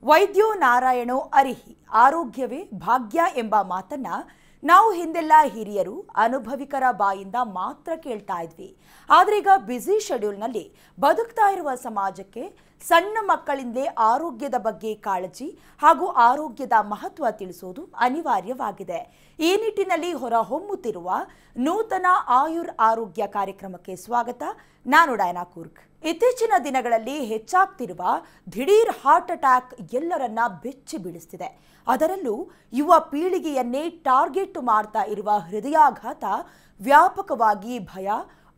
ವೈದ್ಯೋ ನಾರಾಯಣೋ ಅರಿಹಿ ಆರೋಗ್ಯವೇ ಭಾಗ್ಯ ಎಂಬ ಮಾತನ್ನ ನಾವು ಹಿಂದೆಲ್ಲ ಹಿರಿಯರು ಅನುಭವಿಕರ ಬಾಯಿಂದ ಮಾತ್ರ ಕೇಳ್ತಾ ಇದ್ವಿ. ಆದ್ರೀಗ ಬ್ಯುಸಿ ಶೆಡ್ಯೂಲ್ನಲ್ಲಿ ಬದುಕ್ತಾ ಇರುವ ಸಮಾಜಕ್ಕೆ ಸಣ್ಣ ಮಕ್ಕಳಿಂದಲೇ ಆರೋಗ್ಯದ ಬಗ್ಗೆ ಕಾಳಜಿ ಹಾಗೂ ಆರೋಗ್ಯದ ಮಹತ್ವ ತಿಳಿಸೋದು ಅನಿವಾರ್ಯವಾಗಿದೆ. ಈ ನಿಟ್ಟಿನಲ್ಲಿ ಹೊರಹೊಮ್ಮುತ್ತಿರುವ ನೂತನ ಆಯುರ್ ಆರೋಗ್ಯ ಕಾರ್ಯಕ್ರಮಕ್ಕೆ ಸ್ವಾಗತ. ನಾನು ಡೈನಾ ಕೂರ್ಗ್. ಇತ್ತೀಚಿನ ದಿನಗಳಲ್ಲಿ ಹೆಚ್ಚಾಗ್ತಿರುವ ದಿಢೀರ್ ಹಾರ್ಟ್ ಅಟ್ಯಾಕ್ ಎಲ್ಲರನ್ನ ಬೆಚ್ಚಿ ಬೀಳಿಸ್ತಿದೆ. ಅದರಲ್ಲೂ ಯುವ ಪೀಳಿಗೆಯನ್ನೇ ಟಾರ್ಗೆಟ್ ಮಾಡ್ತಾ ಇರುವ ಹೃದಯಾಘಾತ ವ್ಯಾಪಕವಾಗಿ ಭಯ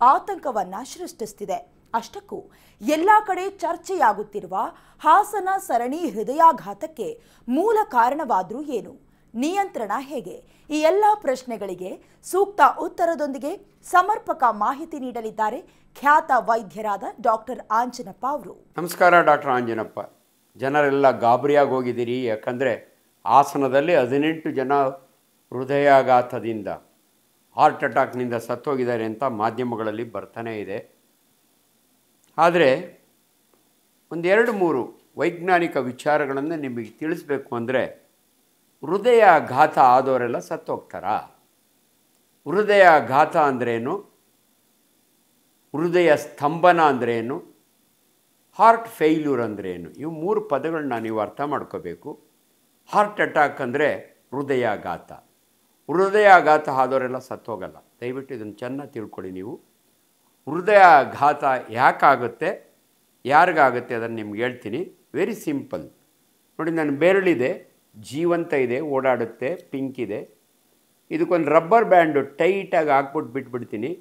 ಆತಂಕವನ್ನ ಸೃಷ್ಟಿಸ್ತಿದೆ. ಅಷ್ಟಕ್ಕೂ ಎಲ್ಲ ಕಡೆ ಚರ್ಚೆಯಾಗುತ್ತಿರುವ ಹಾಸನ ಸರಣಿ ಹೃದಯಾಘಾತಕ್ಕೆ ಮೂಲ ಕಾರಣವಾದರೂ ಏನು, ನಿಯಂತ್ರಣ ಹೇಗೆ, ಈ ಎಲ್ಲ ಪ್ರಶ್ನೆಗಳಿಗೆ ಸೂಕ್ತ ಉತ್ತರದೊಂದಿಗೆ ಸಮರ್ಪಕ ಮಾಹಿತಿ ನೀಡಲಿದ್ದಾರೆ ಖ್ಯಾತ ವೈದ್ಯರಾದ ಡಾಕ್ಟರ್ ಆಂಜನಪ್ಪ ಅವರು. ನಮಸ್ಕಾರ ಡಾಕ್ಟರ್ ಆಂಜನಪ್ಪ. ಜನರೆಲ್ಲ ಗಾಬರಿಯಾಗಿ ಹೋಗಿದ್ದೀರಿ, ಯಾಕಂದರೆ ಹಾಸನದಲ್ಲಿ 18 ಜನ ಹೃದಯಾಘಾತದಿಂದ ಹಾರ್ಟ್ ಅಟ್ಯಾಕ್ನಿಂದ ಸತ್ತೋಗಿದ್ದಾರೆ ಅಂತ ಮಾಧ್ಯಮಗಳಲ್ಲಿ ಬರ್ತಾನೇ ಇದೆ. ಆದರೆ ಒಂದೆರಡು ಮೂರು ವೈಜ್ಞಾನಿಕ ವಿಚಾರಗಳನ್ನು ನಿಮಗೆ ತಿಳಿಸ್ಬೇಕು ಅಂದರೆ, ಹೃದಯಾಘಾತ ಆದವರೆಲ್ಲ ಸತ್ತೋಗ್ತಾರಾ? ಹೃದಯಾಘಾತ ಅಂದ್ರೇನು, ಹೃದಯ ಸ್ತಂಭನ ಅಂದ್ರೇನು, ಹಾರ್ಟ್ ಫೇಲ್ಯೂರ್ ಅಂದ್ರೇನು, ಇವು ಮೂರು ಪದಗಳನ್ನ ನೀವು ಅರ್ಥ ಮಾಡ್ಕೋಬೇಕು. ಹಾರ್ಟ್ ಅಟ್ಯಾಕ್ ಅಂದರೆ ಹೃದಯಾಘಾತ. ಹೃದಯಾಘಾತ ಆದವರೆಲ್ಲ ಸತ್ತೋಗಲ್ಲ. ದಯವಿಟ್ಟು ಇದನ್ನು ಚೆನ್ನಾಗಿ ತಿಳ್ಕೊಳ್ಳಿ. ನೀವು ಹೃದಯಾಘಾತ ಯಾಕಾಗುತ್ತೆ, ಯಾರಿಗಾಗುತ್ತೆ ಅದನ್ನು ನಿಮ್ಗೆ ಹೇಳ್ತೀನಿ. Very simple. ನೋಡಿ, ನನ್ನ ಬೆರಳಿದೆ, ಜೀವಂತ ಇದೆ, ಓಡಾಡುತ್ತೆ, ಪಿಂಕ್ ಇದೆ. ಇದಕ್ಕೊಂದು ರಬ್ಬರ್ ಬ್ಯಾಂಡು ಟೈಟಾಗಿ ಹಾಕ್ಬಿಟ್ಟು ಬಿಟ್ಬಿಡ್ತೀನಿ.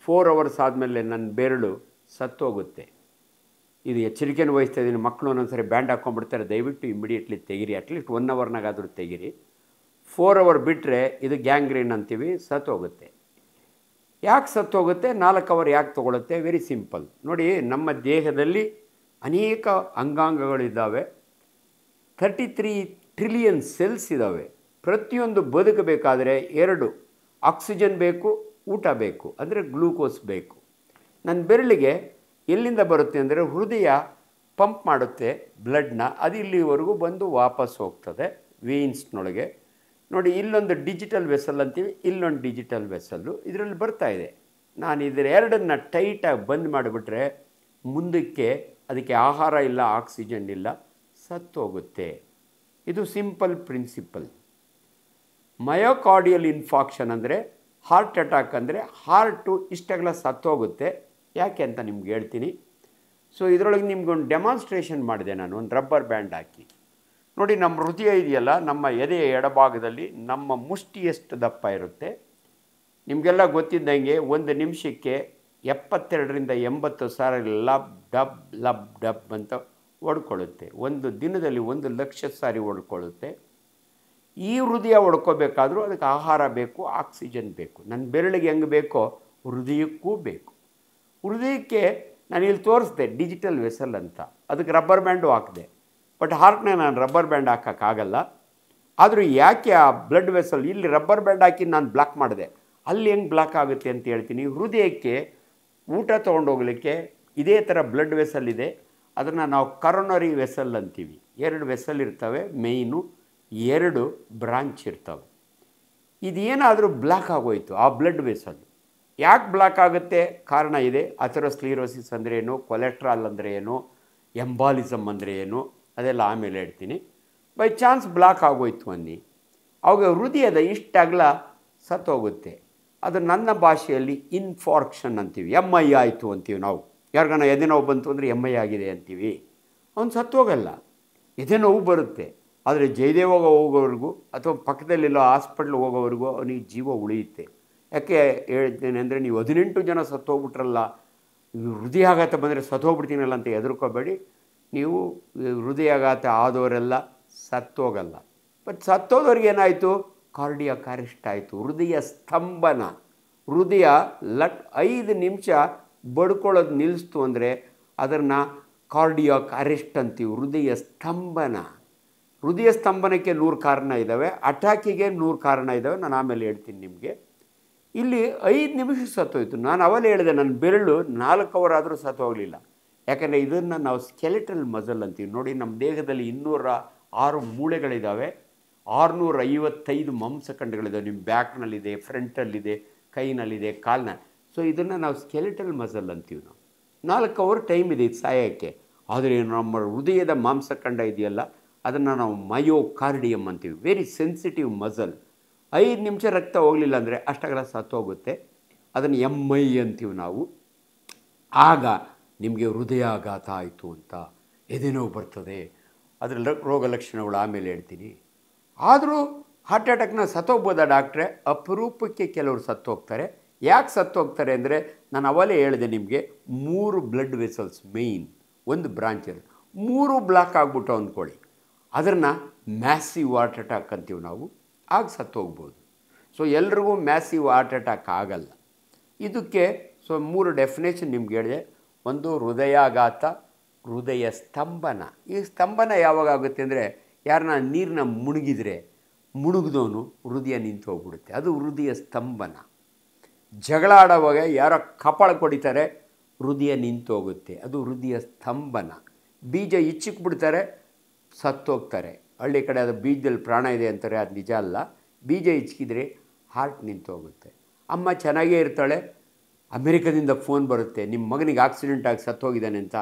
4 hours ಆದಮೇಲೆ ನನ್ನ ಬೆರಳು ಸತ್ತೋಗುತ್ತೆ. ಇದು ಎಚ್ಚರಿಕೆಯನ್ನು ವಹಿಸ್ತಾ ಇದ್ದೀನಿ. ಮಕ್ಕಳು ಒಂದೊಂದ್ಸರಿ ಬ್ಯಾಂಡ್ ಹಾಕ್ಕೊಂಡ್ಬಿಡ್ತಾರೆ. ದಯವಿಟ್ಟು ಇಮಿಡಿಯೇಟ್ಲಿ ತೆಗಿರಿ. ಅಟ್ಲೀಸ್ಟ್ 1 hourನಾಗಾದರೂ ತೆಗಿರಿ. 4 hour ಬಿಟ್ಟರೆ ಇದು ಗ್ಯಾಂಗ್ರೀನ್ ಅಂತೀವಿ, ಸತ್ತೋಗುತ್ತೆ. ಯಾಕೆ ಸತ್ತೋಗುತ್ತೆ, 4 hour ಯಾಕೆ ತೊಗೊಳುತ್ತೆ? Very simple. ನೋಡಿ, ನಮ್ಮ ದೇಹದಲ್ಲಿ ಅನೇಕ ಅಂಗಾಂಗಗಳಿದ್ದಾವೆ. 33 ಟ್ರಿಲಿಯನ್ ಸೆಲ್ಸ್ ಇದ್ದಾವೆ. ಪ್ರತಿಯೊಂದು ಬದುಕಬೇಕಾದರೆ 2 ಆಕ್ಸಿಜನ್ ಬೇಕು, ಊಟ ಬೇಕು, ಅಂದರೆ ಗ್ಲೂಕೋಸ್ ಬೇಕು. ನನ್ನ ಬೆರಳಿಗೆ ಎಲ್ಲಿಂದ ಬರುತ್ತೆ ಅಂದರೆ, ಹೃದಯ ಪಂಪ್ ಮಾಡುತ್ತೆ ಬ್ಲಡ್ನ, ಅದು ಇಲ್ಲಿವರೆಗೂ ಬಂದು ವಾಪಸ್ ಹೋಗ್ತದೆ ವೇನ್ಸ್ನೊಳಗೆ. ನೋಡಿ, ಇಲ್ಲೊಂದು ಡಿಜಿಟಲ್ ವೆಸಲ್ ಅಂತೀವಿ, ಇಲ್ಲೊಂದು ಡಿಜಿಟಲ್ ವೆಸಲ್ಲು ಇದರಲ್ಲಿ ಬರ್ತಾ ಇದೆ. ನಾನು ಇದರ ಎರಡನ್ನು ಟೈಟಾಗಿ ಬಂದ್ ಮಾಡಿಬಿಟ್ರೆ ಮುಂದಕ್ಕೆ ಅದಕ್ಕೆ ಆಹಾರ ಇಲ್ಲ, ಆಕ್ಸಿಜನ್ ಇಲ್ಲ, ಸತ್ತೋಗುತ್ತೆ. ಇದು ಸಿಂಪಲ್ ಪ್ರಿನ್ಸಿಪಲ್. ಮಯೋಕಾರ್ಡಿಯಲ್ ಇನ್ಫಾಕ್ಷನ್ ಅಂದರೆ ಹಾರ್ಟ್ ಅಟ್ಯಾಕ್ ಅಂದರೆ ಹಾರ್ಟು ಇಷ್ಟಾಗಲ ಸತ್ತೋಗುತ್ತೆ. ಯಾಕೆ ಅಂತ ನಿಮ್ಗೆ ಹೇಳ್ತೀನಿ. ಸೊ ಇದರೊಳಗೆ ನಿಮ್ಗೊಂದು ಡೆಮಾನ್ಸ್ಟ್ರೇಷನ್ ಮಾಡಿದೆ ನಾನು, ಒಂದು ರಬ್ಬರ್ ಬ್ಯಾಂಡ್ ಹಾಕಿ. ನೋಡಿ, ನಮ್ಮ ಹೃದಯ ಇದೆಯಲ್ಲ, ನಮ್ಮ ಎದೆಯ ಎಡಭಾಗದಲ್ಲಿ ನಮ್ಮ ಮುಷ್ಟಿಯಷ್ಟು ದಪ್ಪ ಇರುತ್ತೆ. ನಿಮಗೆಲ್ಲ ಗೊತ್ತಿದ್ದಂಗೆ 1 ನಿಮಿಷಕ್ಕೆ 72ರಿಂದ 80 ಸಾರಿ ಲಬ್ ಡಬ್ ಲಬ್ ಡಬ್ ಅಂತ ಹೊಡ್ಕೊಳ್ಳುತ್ತೆ. ಒಂದು ದಿನದಲ್ಲಿ 1 ಲಕ್ಷ ಸಾರಿ ಹೊಡ್ಕೊಳ್ಳುತ್ತೆ. ಈ ಹೃದಯ ಹೊಡ್ಕೋಬೇಕಾದ್ರೂ ಅದಕ್ಕೆ ಆಹಾರ ಬೇಕು, ಆಕ್ಸಿಜನ್ ಬೇಕು. ನನ್ನ ಬೆರಳಿಗೆ ಹೆಂಗೆ ಬೇಕೋ ಹೃದಯಕ್ಕೂ ಬೇಕು. ಹೃದಯಕ್ಕೆ ನಾನು ಇಲ್ಲಿ ತೋರಿಸ್ದೆ ಡಿಜಿಟಲ್ ವೆಸಲ್ ಅಂತ, ಅದಕ್ಕೆ ರಬ್ಬರ್ ಬ್ಯಾಂಡು ಹಾಕಿದೆ. ಬಟ್ ಹಾರ್ಟ್ನ ನಾನು ರಬ್ಬರ್ ಬ್ಯಾಂಡ್ ಹಾಕೋಕ್ಕಾಗಲ್ಲ. ಆದರೂ ಯಾಕೆ ಆ ಬ್ಲಡ್ ವೆಸಲ್ ಇಲ್ಲಿ ರಬ್ಬರ್ ಬ್ಯಾಂಡ್ ಹಾಕಿ ನಾನು ಬ್ಲಾಕ್ ಮಾಡಿದೆ, ಅಲ್ಲಿ ಹೆಂಗೆ ಬ್ಲಾಕ್ ಆಗುತ್ತೆ ಅಂತ ಹೇಳ್ತೀನಿ. ಹೃದಯಕ್ಕೆ ಊಟ ತೊಗೊಂಡೋಗ್ಲಿಕ್ಕೆ ಇದೇ ಥರ ಬ್ಲಡ್ ವೆಸಲ್ ಇದೆ. ಅದನ್ನು ನಾವು ಕರೋನರಿ ವೆಸಲ್ ಅಂತೀವಿ. 2 ವೆಸಲ್ ಇರ್ತವೆ, ಮೇಯ್ನು 2 ಬ್ರಾಂಚ್ ಇರ್ತವೆ. ಇದೇನಾದರೂ ಬ್ಲಾಕ್ ಆಗೋಯ್ತು ಆ ಬ್ಲಡ್ ವೆಸಲ್. ಯಾಕೆ ಬ್ಲಾಕ್ ಆಗುತ್ತೆ? ಕಾರಣ ಇದೆ. ಅಥೆರೋಸ್ಕ್ಲಿರೋಸಿಸ್ ಅಂದರೆ ಏನು, ಕೊಲೆಸ್ಟ್ರಾಲ್ ಅಂದರೆ ಏನು, ಎಂಬಾಲಿಸಮ್ ಅಂದರೆ ಏನು, ಅದೆಲ್ಲ ಆಮೇಲೆ ಹೇಳ್ತೀನಿ. ಬೈ ಚಾನ್ಸ್ ಬ್ಲಾಕ್ ಆಗೋಯ್ತು ಅನ್ನಿ, ಅವಾಗ ಹೃದಯದ ಇಷ್ಟಾಗಲ ಸತ್ತೋಗುತ್ತೆ. ಅದು ನನ್ನ ಭಾಷೆಯಲ್ಲಿ ಇನ್ಫಾರ್ಕ್ಷನ್ ಅಂತೀವಿ. MI ಆಯಿತು ಅಂತೀವಿ ನಾವು. ಯಾರಿಗಾನ ಎದೆ ನೋವು ಬಂತು ಅಂದರೆ MI ಆಗಿದೆ ಅಂತೀವಿ. ಅವ್ನು ಸತ್ತೋಗಲ್ಲ, ಎದೆ ನೋವು ಬರುತ್ತೆ. ಆದರೆ ಜಯದೇವಾಗ ಹೋಗೋವರೆಗೂ ಅಥವಾ ಪಕ್ಕದಲ್ಲಿಲ್ಲೋ ಹಾಸ್ಪಿಟ್ಲಿಗೆ ಹೋಗೋವರೆಗೂ ಅವನಿಗೆ ಜೀವ ಉಳಿಯುತ್ತೆ. ಯಾಕೆ ಹೇಳ್ತೇನೆ ಅಂದರೆ, ನೀವು 18 ಜನ ಸತ್ತೋಗ್ಬಿಟ್ರಲ್ಲ, ಹೃದಯಾಘಾತ ಬಂದರೆ ಸತ್ತೋಗ್ಬಿಡ್ತೀನಲ್ಲ ಅಂತ ಹೆದರ್ಕೋಬೇಡಿ. ನೀವು ಹೃದಯಾಘಾತ ಆದವರೆಲ್ಲ ಸತ್ತೋಗಲ್ಲ. ಬಟ್ ಸತ್ತೋದವ್ರಿಗೆ ಏನಾಯಿತು, ಕಾರ್ಡಿಯಾಕ್ ಅರೆಸ್ಟ್ ಆಯಿತು, ಹೃದಯ ಸ್ತಂಭನ. ಹೃದಯ 5 ನಿಮಿಷ ಬಡ್ಕೊಳ್ಳೋದು ನಿಲ್ಲಿಸ್ತು ಅಂದರೆ ಅದನ್ನು ಕಾರ್ಡಿಯಾಕ್ ಅರೆಸ್ಟ್ ಅಂತೀವಿ, ಹೃದಯ ಸ್ತಂಭನ. ಹೃದಯ ಸ್ತಂಭನಕ್ಕೆ 100 ಕಾರಣ ಇದ್ದಾವೆ, ಅಟ್ಯಾಕಿಗೆ 100 ಕಾರಣ ಇದ್ದಾವೆ. ನಾನು ಆಮೇಲೆ ಹೇಳ್ತೀನಿ ನಿಮಗೆ. ಇಲ್ಲಿ 5 ನಿಮಿಷ ಸತ್ತೋಯ್ತು. ನಾನು ಅವಲೇ ಹೇಳಿದೆ, ನನ್ನ ಬೆರಳು 4 hour ಆದರೂ ಸತ್ತೋಗಲಿಲ್ಲ. ಯಾಕಂದರೆ ಇದನ್ನು ನಾವು ಸ್ಕೆಲೆಟಲ್ ಮಸಲ್ ಅಂತೀವಿ. ನೋಡಿ, ನಮ್ಮ ದೇಹದಲ್ಲಿ 6 ಮೂಳೆಗಳಿದ್ದಾವೆ, 655 ಮಾಂಸಖಂಡಗಳಿದ್ದಾವೆ. ನಿಮ್ಮ ಬ್ಯಾಕ್ನಲ್ಲಿದೆ, ಫ್ರಂಟಲ್ಲಿದೆ, ಕೈನಲ್ಲಿದೆ, ಕಾಲಿನ. ಸೊ ಇದನ್ನು ನಾವು ಸ್ಕೆಲಿಟಲ್ ಮಸಲ್ ಅಂತೀವಿ. ನಾವು 4 ಅವರ್ ಟೈಮ್ ಇದೆ ಇದು ಸಾಯೋಕ್ಕೆ. ಆದರೆ ನಮ್ಮ ಹೃದಯದ ಮಾಂಸಖಂಡ ಇದೆಯಲ್ಲ, ಅದನ್ನು ನಾವು ಮಯೋಕಾರ್ಡಿಯಮ್ ಅಂತೀವಿ. Very sensitive muscle. 5 ನಿಮಿಷ ರಕ್ತ ಹೋಗಲಿಲ್ಲ ಅಂದರೆ ಅಷ್ಟಾಗಲ ಸತ್ತೋಗುತ್ತೆ. ಅದನ್ನು MI ಅಂತೀವಿ ನಾವು. ಆಗ ನಿಮಗೆ ಹೃದಯಾಘಾತ ಆಯಿತು ಅಂತ, ಎದೆನೋವು ಬರ್ತದೆ. ಅದರ ರೋಗ ಲಕ್ಷಣಗಳು ಆಮೇಲೆ ಹೇಳ್ತೀನಿ. ಆದರೂ ಹಾರ್ಟ್ ಅಟ್ಯಾಕ್ನ ಸತ್ತೋಗ್ಬೋದಾ ಡಾಕ್ಟ್ರೆ? ಅಪರೂಪಕ್ಕೆ ಕೆಲವರು ಸತ್ತೋಗ್ತಾರೆ. ಯಾಕೆ ಸತ್ತೋಗ್ತಾರೆ ಅಂದರೆ, ನಾನು ಅವಲೇ ಹೇಳಿದೆ ನಿಮಗೆ, 3 ಬ್ಲಡ್ ವೆಸಲ್ಸ್ ಮೇಯ್ನ್ ಒಂದು ಬ್ರಾಂಚಲ್ಲಿ 3 ಬ್ಲಾಕ್ ಆಗಿಬಿಟ್ಟು ಅಂದ್ಕೊಳ್ಳಿ, ಅದನ್ನು ಮ್ಯಾಸಿವ್ ಹಾರ್ಟ್ ಅಟ್ಯಾಕ್ ಅಂತೀವಿ ನಾವು. ಆಗ ಸತ್ತೋಗ್ಬೋದು. ಸೊ ಎಲ್ರಿಗೂ ಮ್ಯಾಸಿವ್ ಹಾರ್ಟ್ ಅಟ್ಯಾಕ್ ಆಗಲ್ಲ. ಇದಕ್ಕೆ 3 ಡೆಫಿನೇಷನ್ ನಿಮ್ಗೆ ಹೇಳಿದೆ. ಒಂದು ಹೃದಯಾಘಾತ, ಹೃದಯ ಸ್ತಂಭನ. ಈ ಸ್ತಂಭನ ಯಾವಾಗ ಆಗುತ್ತೆ ಅಂದರೆ, ಯಾರನ್ನ ನೀರನ್ನ ಮುಳುಗಿದವನು ಹೃದಯ ನಿಂತು ಹೋಗ್ಬಿಡುತ್ತೆ, ಅದು ಹೃದಯ ಸ್ತಂಭನ. ಜಗಳ ಆಡೋವಾಗ ಯಾರೋ ಕಪಾಳ ಕೊಡಿತಾರೆ, ಹೃದಯ ನಿಂತು ಹೋಗುತ್ತೆ, ಅದು ಹೃದಯ ಸ್ತಂಭನ. ಬೀಜ ಇಚ್ಚಿಕ್ಬಿಡ್ತಾರೆ, ಸತ್ತೋಗ್ತಾರೆ. ಹಳ್ಳಿ ಕಡೆ ಅದು ಬೀಜದಲ್ಲಿ ಪ್ರಾಣ ಇದೆ ಅಂತಾರೆ, ಅದು ನಿಜ ಅಲ್ಲ. ಬೀಜ ಇಚ್ಕಿದ್ರೆ ಹಾರ್ಟ್ ನಿಂತು ಹೋಗುತ್ತೆ. ಅಮ್ಮ ಚೆನ್ನಾಗೇ ಇರ್ತಾಳೆ, ಅಮೆರಿಕದಿಂದ ಫೋನ್ ಬರುತ್ತೆ, ನಿಮ್ಮ ಮಗನಿಗೆ ಆಕ್ಸಿಡೆಂಟ್ ಆಗಿ ಸತ್ತೋಗಿದ್ದಾನೆ ಅಂತ.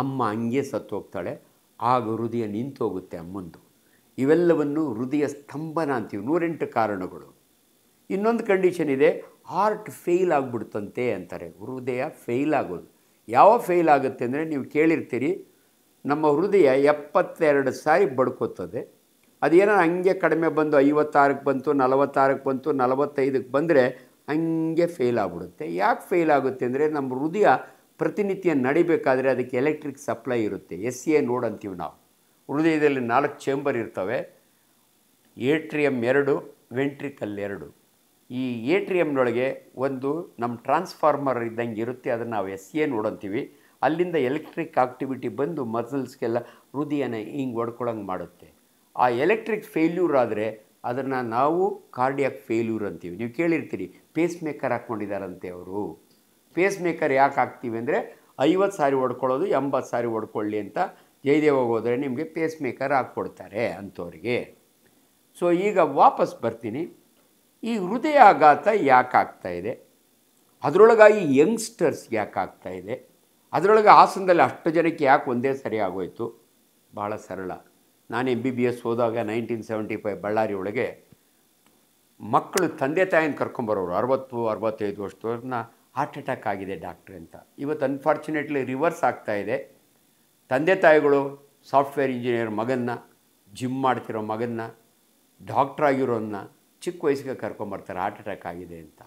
ಅಮ್ಮ ಹಂಗೆ ಸತ್ತೋಗ್ತಾಳೆ, ಆಗ ಹೃದಯ ನಿಂತು ಹೋಗುತ್ತೆ ಅಮ್ಮಂದು. ಇವೆಲ್ಲವನ್ನು ಹೃದಯ ಸ್ತಂಭನ ಅಂತೀವಿ. 108 ಕಾರಣಗಳು. ಇನ್ನೊಂದು ಕಂಡೀಷನ್ ಇದೆ, ಹಾರ್ಟ್ ಫೇಲ್ ಆಗಿಬಿಡ್ತಂತೆ ಅಂತಾರೆ. ಹೃದಯ ಫೇಲ್ ಆಗೋದು ಯಾವ ಫೇಲ್ ಆಗುತ್ತೆ ಅಂದರೆ, ನೀವು ಕೇಳಿರ್ತೀರಿ, ನಮ್ಮ ಹೃದಯ 72 ಸಾರಿ ಬಡ್ಕೋತದೆ. ಅದೇನೋ ಹಂಗೆ ಕಡಿಮೆ ಬಂದು 56ಕ್ಕೆ ಬಂತು, 46ಕ್ಕೆ ಬಂತು, 45ಕ್ಕೆ ಬಂದರೆ ಹಂಗೆ ಫೇಲ್ ಆಗಿಬಿಡುತ್ತೆ. ಯಾಕೆ ಫೇಲ್ ಆಗುತ್ತೆ ಅಂದರೆ, ನಮ್ಮ ಹೃದಯ ಪ್ರತಿನಿತ್ಯ ನಡಿಬೇಕಾದ್ರೆ ಅದಕ್ಕೆ ಎಲೆಕ್ಟ್ರಿಕ್ ಸಪ್ಲೈ ಇರುತ್ತೆ. SA ನೋಡ್ ಅಂತೀವಿ ನಾವು. ಹೃದಯದಲ್ಲಿ 4 ಚೇಂಬರ್ ಇರ್ತವೆ. ಏಟ್ರಿಯಮ್ 2, ವೆಂಟ್ರಿಕಲ್ 2. ಈ ಏಟ್ರಿಯಮ್ನೊಳಗೆ ಒಂದು ನಮ್ಮ ಟ್ರಾನ್ಸ್ಫಾರ್ಮರ್ ಇದ್ದಂಗೆ ಇರುತ್ತೆ, ಅದನ್ನು ನಾವು SA ನೋಡ್ ಅಂತೀವಿ. ಅಲ್ಲಿಂದ ಎಲೆಕ್ಟ್ರಿಕ್ ಆಕ್ಟಿವಿಟಿ ಬಂದು ಮಸಲ್ಸ್ಗೆಲ್ಲ ಹೃದಯನ ಹಿಂಗೆ ಹೊಡ್ಕೊಳಂಗೆ ಮಾಡುತ್ತೆ. ಆ ಎಲೆಕ್ಟ್ರಿಕ್ ಫೇಲ್ಯೂರ್ ಆದರೆ ಅದನ್ನು ನಾವು ಕಾರ್ಡಿಯಾಕ್ ಫೇಲ್ಯೂರ್ ಅಂತೀವಿ. ನೀವು ಕೇಳಿರ್ತೀರಿ, ಪೇಸ್ ಮೇಕರ್ ಹಾಕ್ಕೊಂಡಿದ್ದಾರಂತೆ ಅವರು. ಪೇಸ್ ಮೇಕರ್ ಯಾಕೆ ಹಾಕ್ತೀವಿ ಅಂದರೆ, 50 ಸಾರಿ ಹೊಡ್ಕೊಳ್ಳೋದು 80 ಸಾರಿ ಹೊಡ್ಕೊಳ್ಳಿ ಅಂತ ಜಯದೇವಾಗ ಹೋದರೆ ನಿಮಗೆ ಪೇಸ್ ಮೇಕರ್ ಹಾಕ್ಕೊಡ್ತಾರೆ ಅಂಥವ್ರಿಗೆ. ಸೊ ಈಗ ವಾಪಸ್ ಬರ್ತೀನಿ. ಈ ಹೃದಯಾಘಾತ ಯಾಕೆ ಆಗ್ತಾಯಿದೆ, ಅದರೊಳಗಾಗಿ ಯಂಗ್ಸ್ಟರ್ಸ್ಗೆ ಯಾಕೆ ಆಗ್ತಾಯಿದೆ, ಅದರೊಳಗೆ ಹಾಸನದಲ್ಲಿ ಅಷ್ಟು ಜನಕ್ಕೆ ಯಾಕೆ ಒಂದೇ ಸರಿ ಆಗೋಯ್ತು? ಭಾಳ ಸರಳ. ನಾನು MBBS ಹೋದಾಗ 1975 ಬಳ್ಳಾರಿ ಒಳಗೆ ಮಕ್ಕಳು ತಂದೆ ತಾಯಿನ ಕರ್ಕೊಂಬರೋರು 60-65 ವರ್ಷದವ್ರನ್ನ ಹಾರ್ಟ್ ಅಟ್ಯಾಕ್ ಆಗಿದೆ ಡಾಕ್ಟ್ರೆ ಅಂತ. ಇವತ್ತು ಅನ್ಫಾರ್ಚುನೇಟ್ಲಿ ರಿವರ್ಸ್ ಆಗ್ತಾಯಿದೆ. ತಂದೆ ತಾಯಿಗಳು ಸಾಫ್ಟ್ವೇರ್ ಇಂಜಿನಿಯರ್ ಮಗನ್ನ, ಜಿಮ್ ಮಾಡ್ತಿರೋ ಮಗನ್ನ, ಡಾಕ್ಟ್ರ್ ಆಗಿರೋನ್ನ ಚಿಕ್ಕ ವಯಸ್ಸಿಗೆ ಕರ್ಕೊಂಬರ್ತಾರೆ ಹಾರ್ಟ್ ಅಟ್ಯಾಕ್ ಆಗಿದೆ ಅಂತ.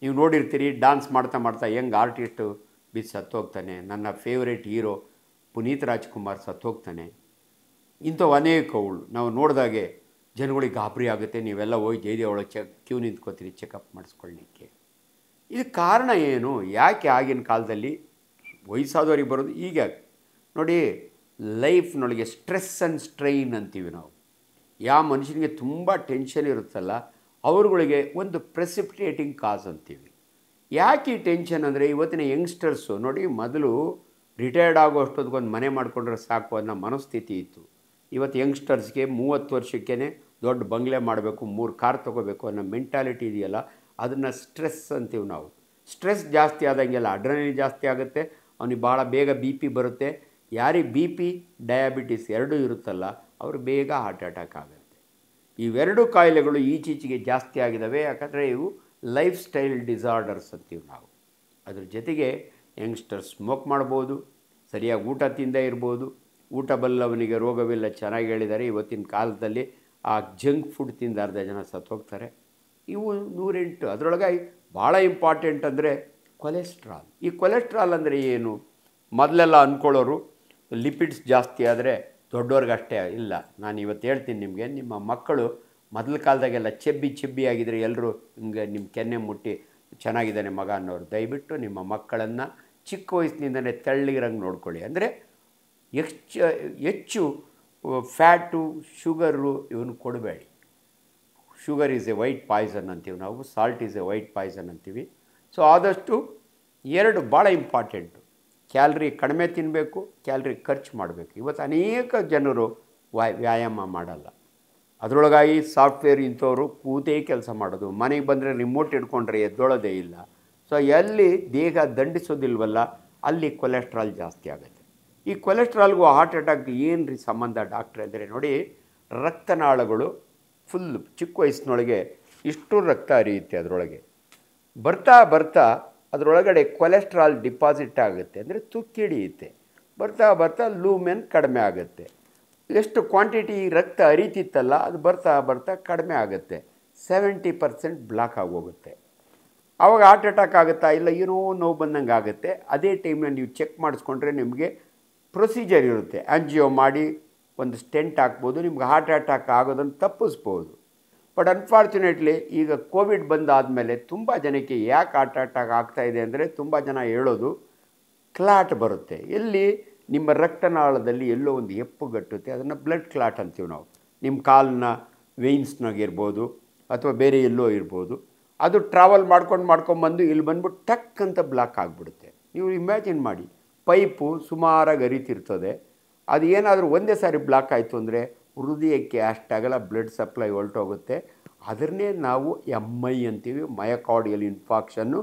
ನೀವು ನೋಡಿರ್ತೀರಿ, ಡ್ಯಾನ್ಸ್ ಮಾಡ್ತಾ ಮಾಡ್ತಾ ಹೆಂಗೆ ಆರ್ಟಿಸ್ಟು ಬಿದ್ದು ಸತ್ತೋಗ್ತಾನೆ. ನನ್ನ ಫೇವ್ರೇಟ್ ಹೀರೋ ಪುನೀತ್ ರಾಜ್ಕುಮಾರ್ ಸತ್ತೋಗ್ತಾನೆ. ಇಂಥವು ಅನೇಕಗಳು ನಾವು ನೋಡಿದಾಗೆ ಜನಗಳಿಗೆ ಗಾಬರಿ ಆಗುತ್ತೆ. ನೀವೆಲ್ಲ ಹೋಗಿ ಜಯದೇವ ಒಳಗೆ ಕ್ಯೂ ನಿಂತ್ಕೋತೀರಿ ಚೆಕಪ್ ಮಾಡಿಸ್ಕೊಳ್ಳಿಕ್ಕೆ. ಇದಕ್ಕೆ ಕಾರಣ ಏನು? ಯಾಕೆ ಆಗಿನ ಕಾಲದಲ್ಲಿ ವಯಸ್ಸಾದವ್ರಿಗೆ ಬರೋದು? ಈಗ ನೋಡಿ, ಲೈಫ್ನೊಳಗೆ ಸ್ಟ್ರೆಸ್ ಆ್ಯಂಡ್ ಸ್ಟ್ರೈನ್ ಅಂತೀವಿ ನಾವು. ಯಾವ ಮನುಷ್ಯನಿಗೆ ತುಂಬ ಟೆನ್ಷನ್ ಇರುತ್ತಲ್ಲ, ಅವ್ರುಗಳಿಗೆ ಒಂದು ಪ್ರೆಸಿಪಿಟೇಟಿಂಗ್ ಕಾಸ್ ಅಂತೀವಿ. ಯಾಕೆ ಈ ಟೆನ್ಷನ್ ಅಂದರೆ, ಇವತ್ತಿನ ಯಂಗ್ಸ್ಟರ್ಸು ನೋಡಿ, ಮೊದಲು ರಿಟೈರ್ಡ್ ಆಗೋ ಅಷ್ಟೊತ್ತಿಗೊಂದು ಮನೆ ಮಾಡಿಕೊಂಡ್ರೆ ಸಾಕು ಅನ್ನೋ ಮನಸ್ಥಿತಿ ಇತ್ತು. ಇವತ್ತು ಯಂಗ್ಸ್ಟರ್ಸ್ಗೆ 30 ವರ್ಷಕ್ಕೇ ದೊಡ್ಡ ಬಂಗ್ಲೆ ಮಾಡಬೇಕು, 3 ಕಾರ್ ತೊಗೋಬೇಕು ಅನ್ನೋ ಮೆಂಟಾಲಿಟಿ ಇದೆಯಲ್ಲ, ಅದನ್ನು ಸ್ಟ್ರೆಸ್ ಅಂತೀವಿ ನಾವು. ಸ್ಟ್ರೆಸ್ ಜಾಸ್ತಿ ಆದಂಗೆಲ್ಲ ಅಡ್ರೆನಲಿನ್ ಜಾಸ್ತಿ ಆಗುತ್ತೆ, ಅವನಿಗೆ ಭಾಳ ಬೇಗ BP ಬರುತ್ತೆ. ಯಾರಿಗೆ BP, ಡಯಾಬಿಟಿಸ್ ಎರಡೂ ಇರುತ್ತಲ್ಲ, ಅವ್ರು ಬೇಗ ಹಾರ್ಟ್ ಅಟ್ಯಾಕ್ ಆಗುತ್ತೆ. ಇವೆರಡು ಕಾಯಿಲೆಗಳು ಈಚೀಚೆಗೆ ಜಾಸ್ತಿ ಆಗಿದ್ದಾವೆ. ಯಾಕಂದರೆ ಇವು ಲೈಫ್ ಸ್ಟೈಲ್ ಡಿಸಾರ್ಡರ್ಸ್ ಅಂತೀವಿ ನಾವು. ಅದ್ರ ಜೊತೆಗೆ ಯಂಗ್ಸ್ಟರ್ಸ್ ಸ್ಮೋಕ್ ಮಾಡ್ಬೋದು, ಸರಿಯಾಗಿ ಊಟ ತಿಂದೇ ಇರ್ಬೋದು. ಊಟ ಬಲ್ಲವನಿಗೆ ರೋಗವಿಲ್ಲ ಚೆನ್ನಾಗಿ ಹೇಳಿದ್ದಾರೆ. ಇವತ್ತಿನ ಕಾಲದಲ್ಲಿ ಆ ಜಂಕ್ ಫುಡ್ ತಿಂದ ಅರ್ಧ ಜನ ಸತ್ತೋಗ್ತಾರೆ. ಇವು 108. ಅದರೊಳಗೆ ಭಾಳ ಇಂಪಾರ್ಟೆಂಟ್ ಅಂದರೆ ಕೊಲೆಸ್ಟ್ರಾಲ್. ಈ ಕೊಲೆಸ್ಟ್ರಾಲ್ ಅಂದರೆ ಏನು? ಮೊದಲೆಲ್ಲ ಅಂದ್ಕೊಳ್ಳೋರು ಲಿಪಿಡ್ಸ್ ಜಾಸ್ತಿ ಆದರೆ ದೊಡ್ಡವ್ರಿಗಷ್ಟೇ. ಇಲ್ಲ, ನಾನು ಇವತ್ತು ಹೇಳ್ತೀನಿ ನಿಮಗೆ, ನಿಮ್ಮ ಮಕ್ಕಳು ಮೊದಲ ಕಾಲದಾಗೆಲ್ಲ ಚೆಬ್ಬಿ ಆಗಿದ್ರೆ ಎಲ್ಲರೂ ಹಿಂಗೆ ನಿಮ್ಮ ಕೆನ್ನೆ ಮುಟ್ಟಿ ಚೆನ್ನಾಗಿದ್ದಾನೆ ಮಗ ಅನ್ನೋರು. ದಯವಿಟ್ಟು ನಿಮ್ಮ ಮಕ್ಕಳನ್ನು ಚಿಕ್ಕ ವಯಸ್ಸಿನಿಂದಲೇ ತೆಳ್ಳಗಿರಂಗೆ ನೋಡ್ಕೊಳ್ಳಿ. ಅಂದರೆ ಹೆಚ್ಚು ಫ್ಯಾಟು, ಶುಗರು ಇವನು ಕೊಡಬೇಡಿ. Sugar is a white poison ಅಂತೀವಿ ನಾವು, salt is a white poison ಅಂತೀವಿ. ಸೊ ಆದಷ್ಟು 2 ಭಾಳ ಇಂಪಾರ್ಟೆಂಟು. ಕ್ಯಾಲ್ರಿ ಕಡಿಮೆ ತಿನ್ನಬೇಕು, ಕ್ಯಾಲ್ರಿ ಖರ್ಚು ಮಾಡಬೇಕು. ಇವತ್ತು ಅನೇಕ ಜನರು ವ್ಯಾಯಾಮ ಮಾಡಲ್ಲ. ಅದರೊಳಗಾಗಿ ಸಾಫ್ಟ್ವೇರ್ ಇಂಥವರು ಕೂತೇ ಕೆಲಸ ಮಾಡೋದು, ಮನೆಗೆ ಬಂದರೆ ರಿಮೋಟ್ ಹಿಡ್ಕೊಂಡ್ರೆ ಎದ್ದೊಳೋದೇ ಇಲ್ಲ. ಸೊ ಎಲ್ಲಿ ದೇಹ ದಂಡಿಸೋದಿಲ್ವಲ್ಲ ಅಲ್ಲಿ ಕೊಲೆಸ್ಟ್ರಾಲ್ ಜಾಸ್ತಿ ಆಗುತ್ತೆ. ಈ ಕೊಲೆಸ್ಟ್ರಾಲ್ಗೂ ಹಾರ್ಟ್ ಅಟ್ಯಾಕ್ಗೆ ಏನು ರೀ ಸಂಬಂಧ ಡಾಕ್ಟ್ರೆ ಅಂದರೆ, ನೋಡಿ, ರಕ್ತನಾಳಗಳು ಫುಲ್ ಚಿಕ್ಕ ವಯಸ್ಸಿನೊಳಗೆ ಇಷ್ಟು ರಕ್ತ ಹರಿಯುತ್ತೆ. ಅದರೊಳಗೆ ಬರ್ತಾ ಬರ್ತಾ ಅದರೊಳಗಡೆ ಕೊಲೆಸ್ಟ್ರಾಲ್ ಡಿಪಾಸಿಟ್ ಆಗುತ್ತೆ, ಅಂದರೆ ತುಕ್ಕಿ ಹಿಡಿಯುತ್ತೆ. ಬರ್ತಾ ಬರ್ತಾ ಲೂಮೆನ್ ಕಡಿಮೆ ಆಗುತ್ತೆ. ಎಷ್ಟು ಕ್ವಾಂಟಿಟಿ ರಕ್ತ ಹರಿತಿತ್ತಲ್ಲ ಅದು ಬರ್ತಾ ಬರ್ತಾ ಕಡಿಮೆ ಆಗುತ್ತೆ, 70% ಬ್ಲಾಕ್ ಆಗೋಗುತ್ತೆ. ಆವಾಗ ಹಾರ್ಟ್ ಅಟ್ಯಾಕ್ ಆಗುತ್ತಾ? ಇಲ್ಲ, ಏನೋ ನೋವು ಬಂದಂಗೆ ಆಗುತ್ತೆ. ಅದೇ ಟೈಮ್ನಲ್ಲಿ ನೀವು ಚೆಕ್ ಮಾಡಿಸ್ಕೊಂಡ್ರೆ ನಿಮಗೆ ಪ್ರೊಸೀಜರ್ ಇರುತ್ತೆ, ಆಂಜಿಯೋ ಮಾಡಿ ಒಂದು ಸ್ಟೆಂಟ್ ಹಾಕ್ಬೋದು, ನಿಮ್ಗೆ ಹಾರ್ಟ್ ಅಟ್ಯಾಕ್ ಆಗೋದನ್ನು ತಪ್ಪಿಸ್ಬೋದು. ಬಟ್ ಅನ್ಫಾರ್ಚುನೇಟ್ಲಿ ಈಗ ಕೋವಿಡ್ ಬಂದಾದಮೇಲೆ ತುಂಬ ಜನಕ್ಕೆ ಯಾಕೆ ಹಾರ್ಟ್ ಅಟ್ಯಾಕ್ ಆಗ್ತಾಯಿದೆ ಅಂದರೆ, ತುಂಬ ಜನ ಹೇಳೋದು ಕ್ಲಾಟ್ ಬರುತ್ತೆ. ಎಲ್ಲಿ ನಿಮ್ಮ ರಕ್ತನಾಳದಲ್ಲಿ ಎಲ್ಲೋ ಒಂದು ಹೆಪ್ಪುಗಟ್ಟುತ್ತೆ, ಅದನ್ನು ಬ್ಲಡ್ ಕ್ಲಾಟ್ ಅಂತೀವಿ ನಾವು. ನಿಮ್ಮ ಕಾಲಿನ ವೇನ್ಸ್ನಾಗಿರ್ಬೋದು ಅಥವಾ ಬೇರೆ ಎಲ್ಲೋ ಇರ್ಬೋದು, ಅದು ಟ್ರಾವೆಲ್ ಮಾಡ್ಕೊಂಡ್ಬಂದು ಇಲ್ಲಿ ಬಂದ್ಬಿಟ್ಟು ಟಕ್ ಅಂತ ಬ್ಲಾಕ್ ಆಗಿಬಿಡುತ್ತೆ. ನೀವು ಇಮ್ಯಾಜಿನ್ ಮಾಡಿ, ಪೈಪು ಸುಮಾರಾಗಿ ಹರಿತಿರ್ತದೆ, ಅದು ಏನಾದರೂ ಒಂದೇ ಸಾರಿ ಬ್ಲಾಕ್ ಆಯಿತು ಅಂದರೆ ಹೃದಯಕ್ಕೆ ಅಷ್ಟಾಗಲ್ಲ ಬ್ಲಡ್ ಸಪ್ಲೈ ಹೊರಟೋಗುತ್ತೆ. ಅದನ್ನೇ ನಾವು MI ಅಂತೀವಿ, ಮಯೋಕಾರ್ಡಿಯಲ್ ಇನ್ಫಾಕ್ಷನ್ನು.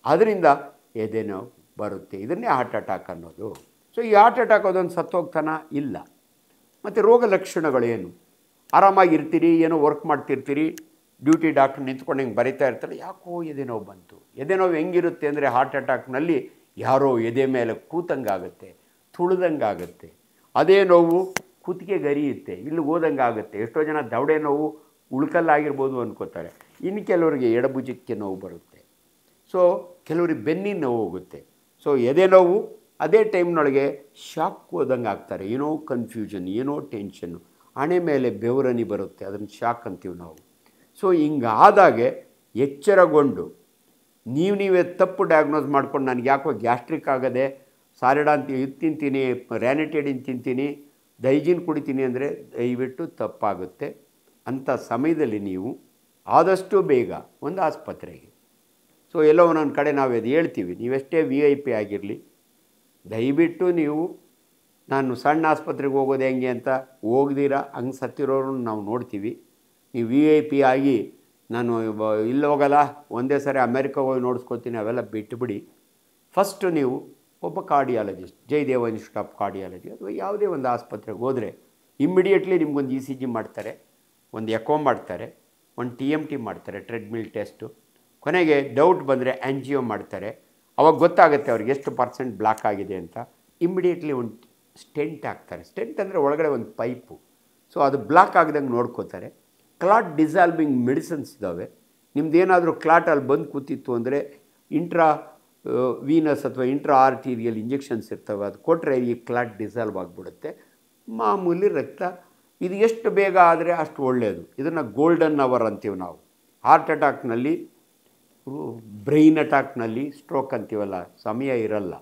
ಅದರಿಂದ ಎದೆನೋ ಬರುತ್ತೆ, ಇದನ್ನೇ ಹಾರ್ಟ್ ಅಟ್ಯಾಕ್ ಅನ್ನೋದು. ಸೊ ಈ ಹಾರ್ಟ್ ಅಟ್ಯಾಕ್ ಅದೊಂದು ಸತ್ತೋಗ್ತಾನ ಇಲ್ಲ. ಮತ್ತು ರೋಗ ಲಕ್ಷಣಗಳೇನು? ಆರಾಮಾಗಿರ್ತೀರಿ, ಏನೋ ವರ್ಕ್ ಮಾಡ್ತಿರ್ತೀರಿ, ಡ್ಯೂಟಿ ಡಾಕ್ಟ್ರ್ ನಿಂತ್ಕೊಂಡು ಹಿಂಗೆ ಬರಿತಾ ಇರ್ತಾರೆ, ಯಾಕೋ ಎದೆನೋವು ಬಂತು. ಎದೆನೋವು ಹೆಂಗಿರುತ್ತೆ ಅಂದರೆ, ಹಾರ್ಟ್ ಅಟ್ಯಾಕ್ನಲ್ಲಿ ಯಾರೋ ಎದೆ ಮೇಲೆ ಕೂತಂಗಾಗುತ್ತೆ, ತುಳಿದಂಗಾಗುತ್ತೆ. ಅದೇ ನೋವು ಕುತ್ತಿಗೆ ಗರಿಯುತ್ತೆ, ಇಲ್ಲಿ ಹೋದಂಗೆ ಆಗುತ್ತೆ. ಎಷ್ಟೋ ಜನ ದವಡೆ ನೋವು ಉಳ್ಕಲ್ಲಾಗಿರ್ಬೋದು ಅಂದ್ಕೋತಾರೆ. ಇನ್ನು ಕೆಲವರಿಗೆ ಎಡಭುಜಕ್ಕೆ ನೋವು ಬರುತ್ತೆ. ಸೊ ಕೆಲವರಿಗೆ ಬೆನ್ನಿನ ನೋವು ಹೋಗುತ್ತೆ. ಸೊ ಎದೆ ನೋವು ಅದೇ ಟೈಮ್ನೊಳಗೆ ಶಾಕ್ ಹೋದಂಗೆ ಆಗ್ತಾರೆ, ಏನೋ ಕನ್ಫ್ಯೂಷನ್, ಏನೋ ಟೆನ್ಷನ್ನು, ಹಣೆ ಮೇಲೆ ಬೆವರನಿ ಬರುತ್ತೆ, ಅದನ್ನು ಶಾಕ್ ಅಂತೀವಿ ನಾವು. ಸೊ ಹಿಂಗಾದಾಗೆ ಎಚ್ಚರಗೊಂಡು ನೀವೇ ತಪ್ಪು ಡಯಾಗ್ನೋಸ್ ಮಾಡ್ಕೊಂಡು, ನನಗೆ ಯಾಕೋ ಗ್ಯಾಸ್ಟ್ರಿಕ್ ಆಗದೆ, ಸಾರಿಡ ಅಂತ ಇದು ತಿಂತೀನಿ, ರ್ಯಾನಿಟೇಡಿನ್ ತಿಂತೀನಿ, ಡೈಜಿನ್ ಕುಡಿತೀನಿ ಅಂದರೆ ದಯವಿಟ್ಟು ತಪ್ಪಾಗುತ್ತೆ. ಅಂಥ ಸಮಯದಲ್ಲಿ ನೀವು ಆದಷ್ಟು ಬೇಗ ಒಂದು ಆಸ್ಪತ್ರೆಗೆ, ಸೊ ಎಲ್ಲೋ ಒಂದೊಂದು ಕಡೆ ನಾವು ಅದು ಹೇಳ್ತೀವಿ, ನೀವೆಷ್ಟೇ VIP ಆಗಿರಲಿ, ದಯವಿಟ್ಟು ನೀವು, ನಾನು ಸಣ್ಣ ಆಸ್ಪತ್ರೆಗೆ ಹೋಗೋದು ಹೆಂಗೆ ಅಂತ ಹೋಗ್ದಿರಾ ಹಂಗೆ ಸತ್ತಿರೋರನ್ನು ನಾವು ನೋಡ್ತೀವಿ. ನೀವು VIP ಆಗಿ ನಾನು ಇಲ್ಲಿ ಹೋಗಲ್ಲ, ಒಂದೇ ಸಾರಿ ಅಮೇರಿಕಾ ಹೋಗಿ ನೋಡಿಸ್ಕೊತೀನಿ, ಅವೆಲ್ಲ ಬಿಟ್ಟುಬಿಡಿ. ಫಸ್ಟು ನೀವು ಒಬ್ಬ cardiologist, Jayadeva institute of cardiology ಅಥವಾ ಯಾವುದೇ ಒಂದು ಆಸ್ಪತ್ರೆಗೆ ಹೋದರೆ ಇಮ್ಮಿಡಿಯೇಟ್ಲಿ ನಿಮ್ಗೊಂದು ECG ಮಾಡ್ತಾರೆ, ಒಂದು ಎಕೋ ಮಾಡ್ತಾರೆ, ಒಂದು TMT ಮಾಡ್ತಾರೆ, ಟ್ರೆಡ್ಮಿಲ್ ಟೆಸ್ಟು. ಕೊನೆಗೆ ಡೌಟ್ ಬಂದರೆ ಆಂಜಿಯೋ ಮಾಡ್ತಾರೆ. ಅವಾಗ ಗೊತ್ತಾಗುತ್ತೆ ಅವ್ರಿಗೆ ಎಷ್ಟು % ಬ್ಲಾಕ್ ಆಗಿದೆ ಅಂತ. ಇಮ್ಮಿಡಿಯೇಟ್ಲಿ ಒಂದು ಸ್ಟೆಂಟ್ ಹಾಕ್ತಾರೆ. ಸ್ಟೆಂಟ್ ಅಂದರೆ ಒಳಗಡೆ ಒಂದು ಪೈಪು, ಸೊ ಅದು ಬ್ಲಾಕ್ ಆಗದಂಗೆ ನೋಡ್ಕೋತಾರೆ. ಕ್ಲಾಟ್ ಡಿಸಾಲ್ವಿಂಗ್ ಮೆಡಿಸಿನ್ಸ್ ಇದ್ದಾವೆ. ನಿಮ್ದೇನಾದರೂ ಕ್ಲಾಟ್ ಅಲ್ಲಿ ಬಂದು ಕೂತಿತ್ತು ಅಂದರೆ ಇಂಟ್ರಾ ವೀನಸ್ ಅಥವಾ ಇಂಟ್ರಾ ಆರ್ಟೀರಿಯಲ್ ಇಂಜೆಕ್ಷನ್ಸ್ ಇರ್ತವೆ, ಅದು ಕೊಟ್ಟರೆ ಈ ಕ್ಲಾಟ್ ಡಿಸಾಲ್ವ್ ಆಗಿಬಿಡುತ್ತೆ. ಮಾಮೂಲಿ ರಕ್ತ. ಇದು ಎಷ್ಟು ಬೇಗ ಆದರೆ ಅಷ್ಟು ಒಳ್ಳೆಯದು. ಇದನ್ನು ಗೋಲ್ಡನ್ ಅವರ್ ಅಂತೀವಿ ನಾವು. ಹಾರ್ಟ್ ಅಟ್ಯಾಕ್ನಲ್ಲಿ, ಬ್ರೈನ್ ಅಟ್ಯಾಕ್ನಲ್ಲಿ, ಸ್ಟ್ರೋಕ್ ಅಂತೀವಲ್ಲ, ಸಮಯ ಇರಲ್ಲ.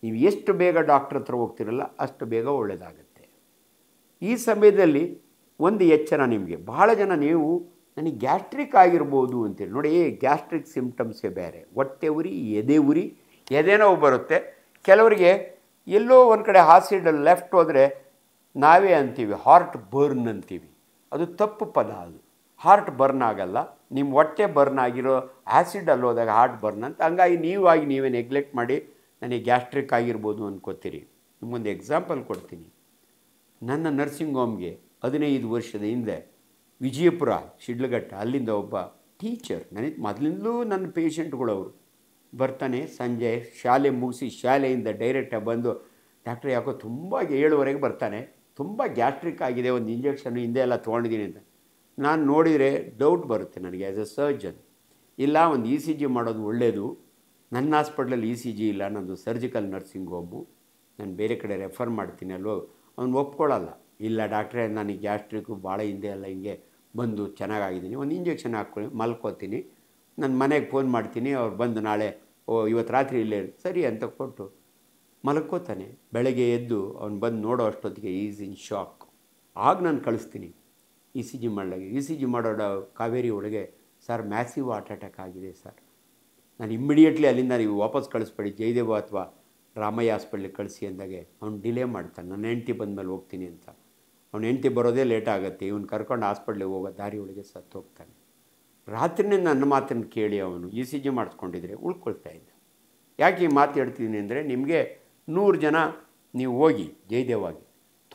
ನೀವು ಎಷ್ಟು ಬೇಗ ಡಾಕ್ಟ್ರ್ ಹತ್ರ ಹೋಗ್ತಿರಲ್ಲ ಅಷ್ಟು ಬೇಗ ಒಳ್ಳೆಯದಾಗುತ್ತೆ. ಈ ಸಮಯದಲ್ಲಿ ಒಂದು ಎಚ್ಚರ ನಿಮಗೆ, ಬಹಳ ಜನ ನೀವು ನನಗೆ ಗ್ಯಾಸ್ಟ್ರಿಕ್ ಆಗಿರ್ಬೋದು ಅಂತೇಳಿ ನೋಡಿ. ಗ್ಯಾಸ್ಟ್ರಿಕ್ ಸಿಂಪ್ಟಮ್ಸೇ ಬೇರೆ. ಹೊಟ್ಟೆ ಉರಿ, ಎದೆ ಉರಿ, ಎದೆ ನೋವು ಬರುತ್ತೆ. ಕೆಲವರಿಗೆ ಎಲ್ಲೋ ಒಂದು ಕಡೆ ಹಾಸಿಡಲ್ಲಿ ಲೆಫ್ಟ್ ಹೋದರೆ ನಾವೇ ಅಂತೀವಿ ಹಾರ್ಟ್ ಬರ್ನ್ ಅಂತೀವಿ. ಅದು ತಪ್ಪು ಪದ. ಅದು ಹಾರ್ಟ್ ಬರ್ನ್ ಆಗಲ್ಲ, ನಿಮ್ಮ ಹೊಟ್ಟೆ ಬರ್ನ್ ಆಗಿರೋ ಆ್ಯಸಿಡಲ್ಲಿ ಹೋದಾಗ ಹಾರ್ಟ್ ಬರ್ನ್ ಅಂತ. ಹಂಗಾಗಿ ನೀವೇ ನೆಗ್ಲೆಕ್ಟ್ ಮಾಡಿ ನನಗೆ ಗ್ಯಾಸ್ಟ್ರಿಕ್ ಆಗಿರ್ಬೋದು ಅಂದ್ಕೋತೀರಿ. ನಿಮಗೊಂದು ಎಕ್ಸಾಂಪಲ್ ಕೊಡ್ತೀನಿ. ನನ್ನ ನರ್ಸಿಂಗ್ ಹೋಮ್ಗೆ 15 ವರ್ಷದ ಹಿಂದೆ ವಿಜಯಪುರ ಶಿಡ್ಲಘಟ್ಟ, ಅಲ್ಲಿಂದ ಒಬ್ಬ ಟೀಚರ್, ನನಗೆ ಮೊದಲಿಂದಲೂ ನನ್ನ ಪೇಷಂಟ್ಗಳವರು ಬರ್ತಾನೆ. ಸಂಜೆ ಶಾಲೆ ಮುಗಿಸಿ ಶಾಲೆಯಿಂದ ಡೈರೆಕ್ಟಾಗಿ ಬಂದು, ಡಾಕ್ಟ್ರ್ ಯಾಕೋ ತುಂಬ 7:30 ಬರ್ತಾನೆ, ತುಂಬ ಗ್ಯಾಸ್ಟ್ರಿಕ್ ಆಗಿದೆ, ಒಂದು ಇಂಜೆಕ್ಷನ್ ಹಿಂದೆ ಎಲ್ಲ ತೊಗೊಂಡಿದ್ದೀನಿ ಅಂತ. ನಾನು ನೋಡಿದರೆ ಡೌಟ್ ಬರುತ್ತೆ ನನಗೆ ಆ್ಯಸ್ ಎ ಸರ್ಜನ್. ಇಲ್ಲ, ಒಂದು ECG ಮಾಡೋದು ಒಳ್ಳೆಯದು. ನನ್ನ ಹಾಸ್ಪಿಟ್ಲಲ್ಲಿ ECG ಇಲ್ಲ, ನಂದು ಸರ್ಜಿಕಲ್ ನರ್ಸಿಂಗ್ ಹೋಮು, ನಾನು ಬೇರೆ ಕಡೆ ರೆಫರ್ ಮಾಡ್ತೀನಿ ಅಲ್ವೋ. ಅವ್ನು ಒಪ್ಕೊಳ್ಳಲ್ಲ. ಇಲ್ಲ ಡಾಕ್ಟ್ರೇ, ನನಗೆ ಗ್ಯಾಸ್ಟ್ರಿಕ್ಕು ಭಾಳ ಹಿಂದೆ ಎಲ್ಲ ಹಿಂಗೆ ಬಂದು ಚೆನ್ನಾಗಾಗಿದ್ದೀನಿ, ಒಂದು ಇಂಜೆಕ್ಷನ್ ಹಾಕ್ಕೊಳ್ಳಿ, ಮಲ್ಕೋತೀನಿ, ನನ್ನ ಮನೆಗೆ ಫೋನ್ ಮಾಡ್ತೀನಿ, ಅವ್ರು ಬಂದು ನಾಳೆ ಇವತ್ತು ರಾತ್ರಿ ಇಲ್ಲೇ ಸರಿ ಅಂತ ಕೊಟ್ಟು ಮಲ್ಕೋತಾನೆ. ಬೆಳಗ್ಗೆ ಎದ್ದು ಅವ್ನು ಬಂದು ನೋಡೋ ಅಷ್ಟೊತ್ತಿಗೆ ಈಸ್ ಇನ್ ಶಾಕ್. ಆಗ ನಾನು ಕಳಿಸ್ತೀನಿ ECG ಮಾಡಲಾಗಿ. ECG ಮಾಡೋ ಕಾವೇರಿ ಒಳಗೆ, ಸರ್ ಮ್ಯಾಸಿವ್ ಹಾರ್ಟ್ ಅಟ್ಯಾಕ್ ಆಗಿದೆ ಸರ್. ನಾನು ಇಮ್ಮಿಡಿಯೇಟ್ಲಿ ಅಲ್ಲಿಂದ ನೀವು ವಾಪಸ್ ಕಳಿಸ್ಬೇಡಿ, ಜಯದೇವ ಅಥವಾ ರಾಮಯ್ಯ ಹಾಸ್ಪಿಟ್ಲಿಗೆ ಕಳಿಸಿ ಅಂದಾಗೆ ಅವ್ನು ಡಿಲೇ ಮಾಡ್ತಾನೆ. ನನ್ನ ಹೆಂಡ್ತಿ ಬಂದಮೇಲೆ ಹೋಗ್ತೀನಿ ಅಂತ. ಅವ್ನ ಹೆಂಡತಿ ಬರೋದೇ ಲೇಟ್ ಆಗುತ್ತೆ, ಇವನು ಕರ್ಕೊಂಡು ಹಾಸ್ಪಿಟ್ಲಿಗೆ ಹೋಗೋ ದಾರಿ ಒಳಗೆ ಸತ್ತೋಗ್ತಾನೆ. ರಾತ್ರಿನೇ ನನ್ನ ಮಾತನ್ನು ಕೇಳಿ ಅವನು ECG ಮಾಡಿಸ್ಕೊಂಡಿದ್ರೆ ಉಳ್ಕೊಳ್ತಾ ಇದ್ದ. ಯಾಕೆ ಈ ಮಾತು ಹೇಳ್ತಿದ್ದೀನಿ ಅಂದರೆ, ನಿಮಗೆ 100 ಜನ ನೀವು ಹೋಗಿ ಜಯದೇವಾಗಿ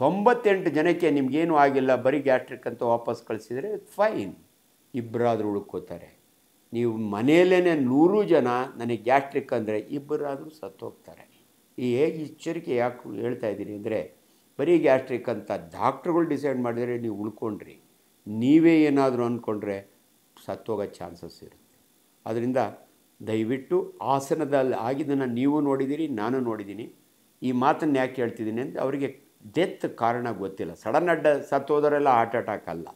98 ಜನಕ್ಕೆ ನಿಮಗೇನು ಆಗಿಲ್ಲ, ಬರೀ ಗ್ಯಾಸ್ಟ್ರಿಕ್ ಅಂತ ವಾಪಸ್ ಕಳಿಸಿದರೆ ಫೈನ್, ಇಬ್ಬರಾದರೂ ಉಳ್ಕೋತಾರೆ. ನೀವು ಮನೆಯಲ್ಲೇ 100 ಜನ ನನಗೆ ಗ್ಯಾಸ್ಟ್ರಿಕ್ ಅಂದರೆ ಇಬ್ಬರಾದರೂ ಸತ್ತೋಗ್ತಾರೆ. ಈ ಎಚ್ಚರಿಕೆ ಯಾಕೆ ಹೇಳ್ತಾ ಇದ್ದೀನಿ ಅಂದರೆ, ಬರೀ ಗ್ಯಾಸ್ಟ್ರಿಕ್ ಅಂತ ಡಾಕ್ಟ್ರುಗಳು ಡಿಸೈಡ್ ಮಾಡಿದರೆ ನೀವು ಉಳ್ಕೊಂಡ್ರಿ, ನೀವೇ ಏನಾದರೂ ಅಂದ್ಕೊಂಡ್ರೆ ಸತ್ತೋಗೋ ಚಾನ್ಸಸ್ ಇರುತ್ತೆ. ಆದ್ದರಿಂದ ದಯವಿಟ್ಟು ಆಸನದಲ್ಲಿ ಆಗಿದ್ದನ್ನು ನೀವು ನೋಡಿದ್ದೀರಿ, ನಾನು ನೋಡಿದ್ದೀನಿ. ಈ ಮಾತನ್ನು ಯಾಕೆ ಹೇಳ್ತಿದ್ದೀನಿ ಅಂದರೆ, ಅವರಿಗೆ ಡೆತ್ ಕಾರಣ ಗೊತ್ತಿಲ್ಲ. ಸಡನ್ ಅಡ್ಡ ಸತ್ತೋದರೆಲ್ಲ ಹಾರ್ಟ್ ಅಟ್ಯಾಕ್ ಅಲ್ಲ,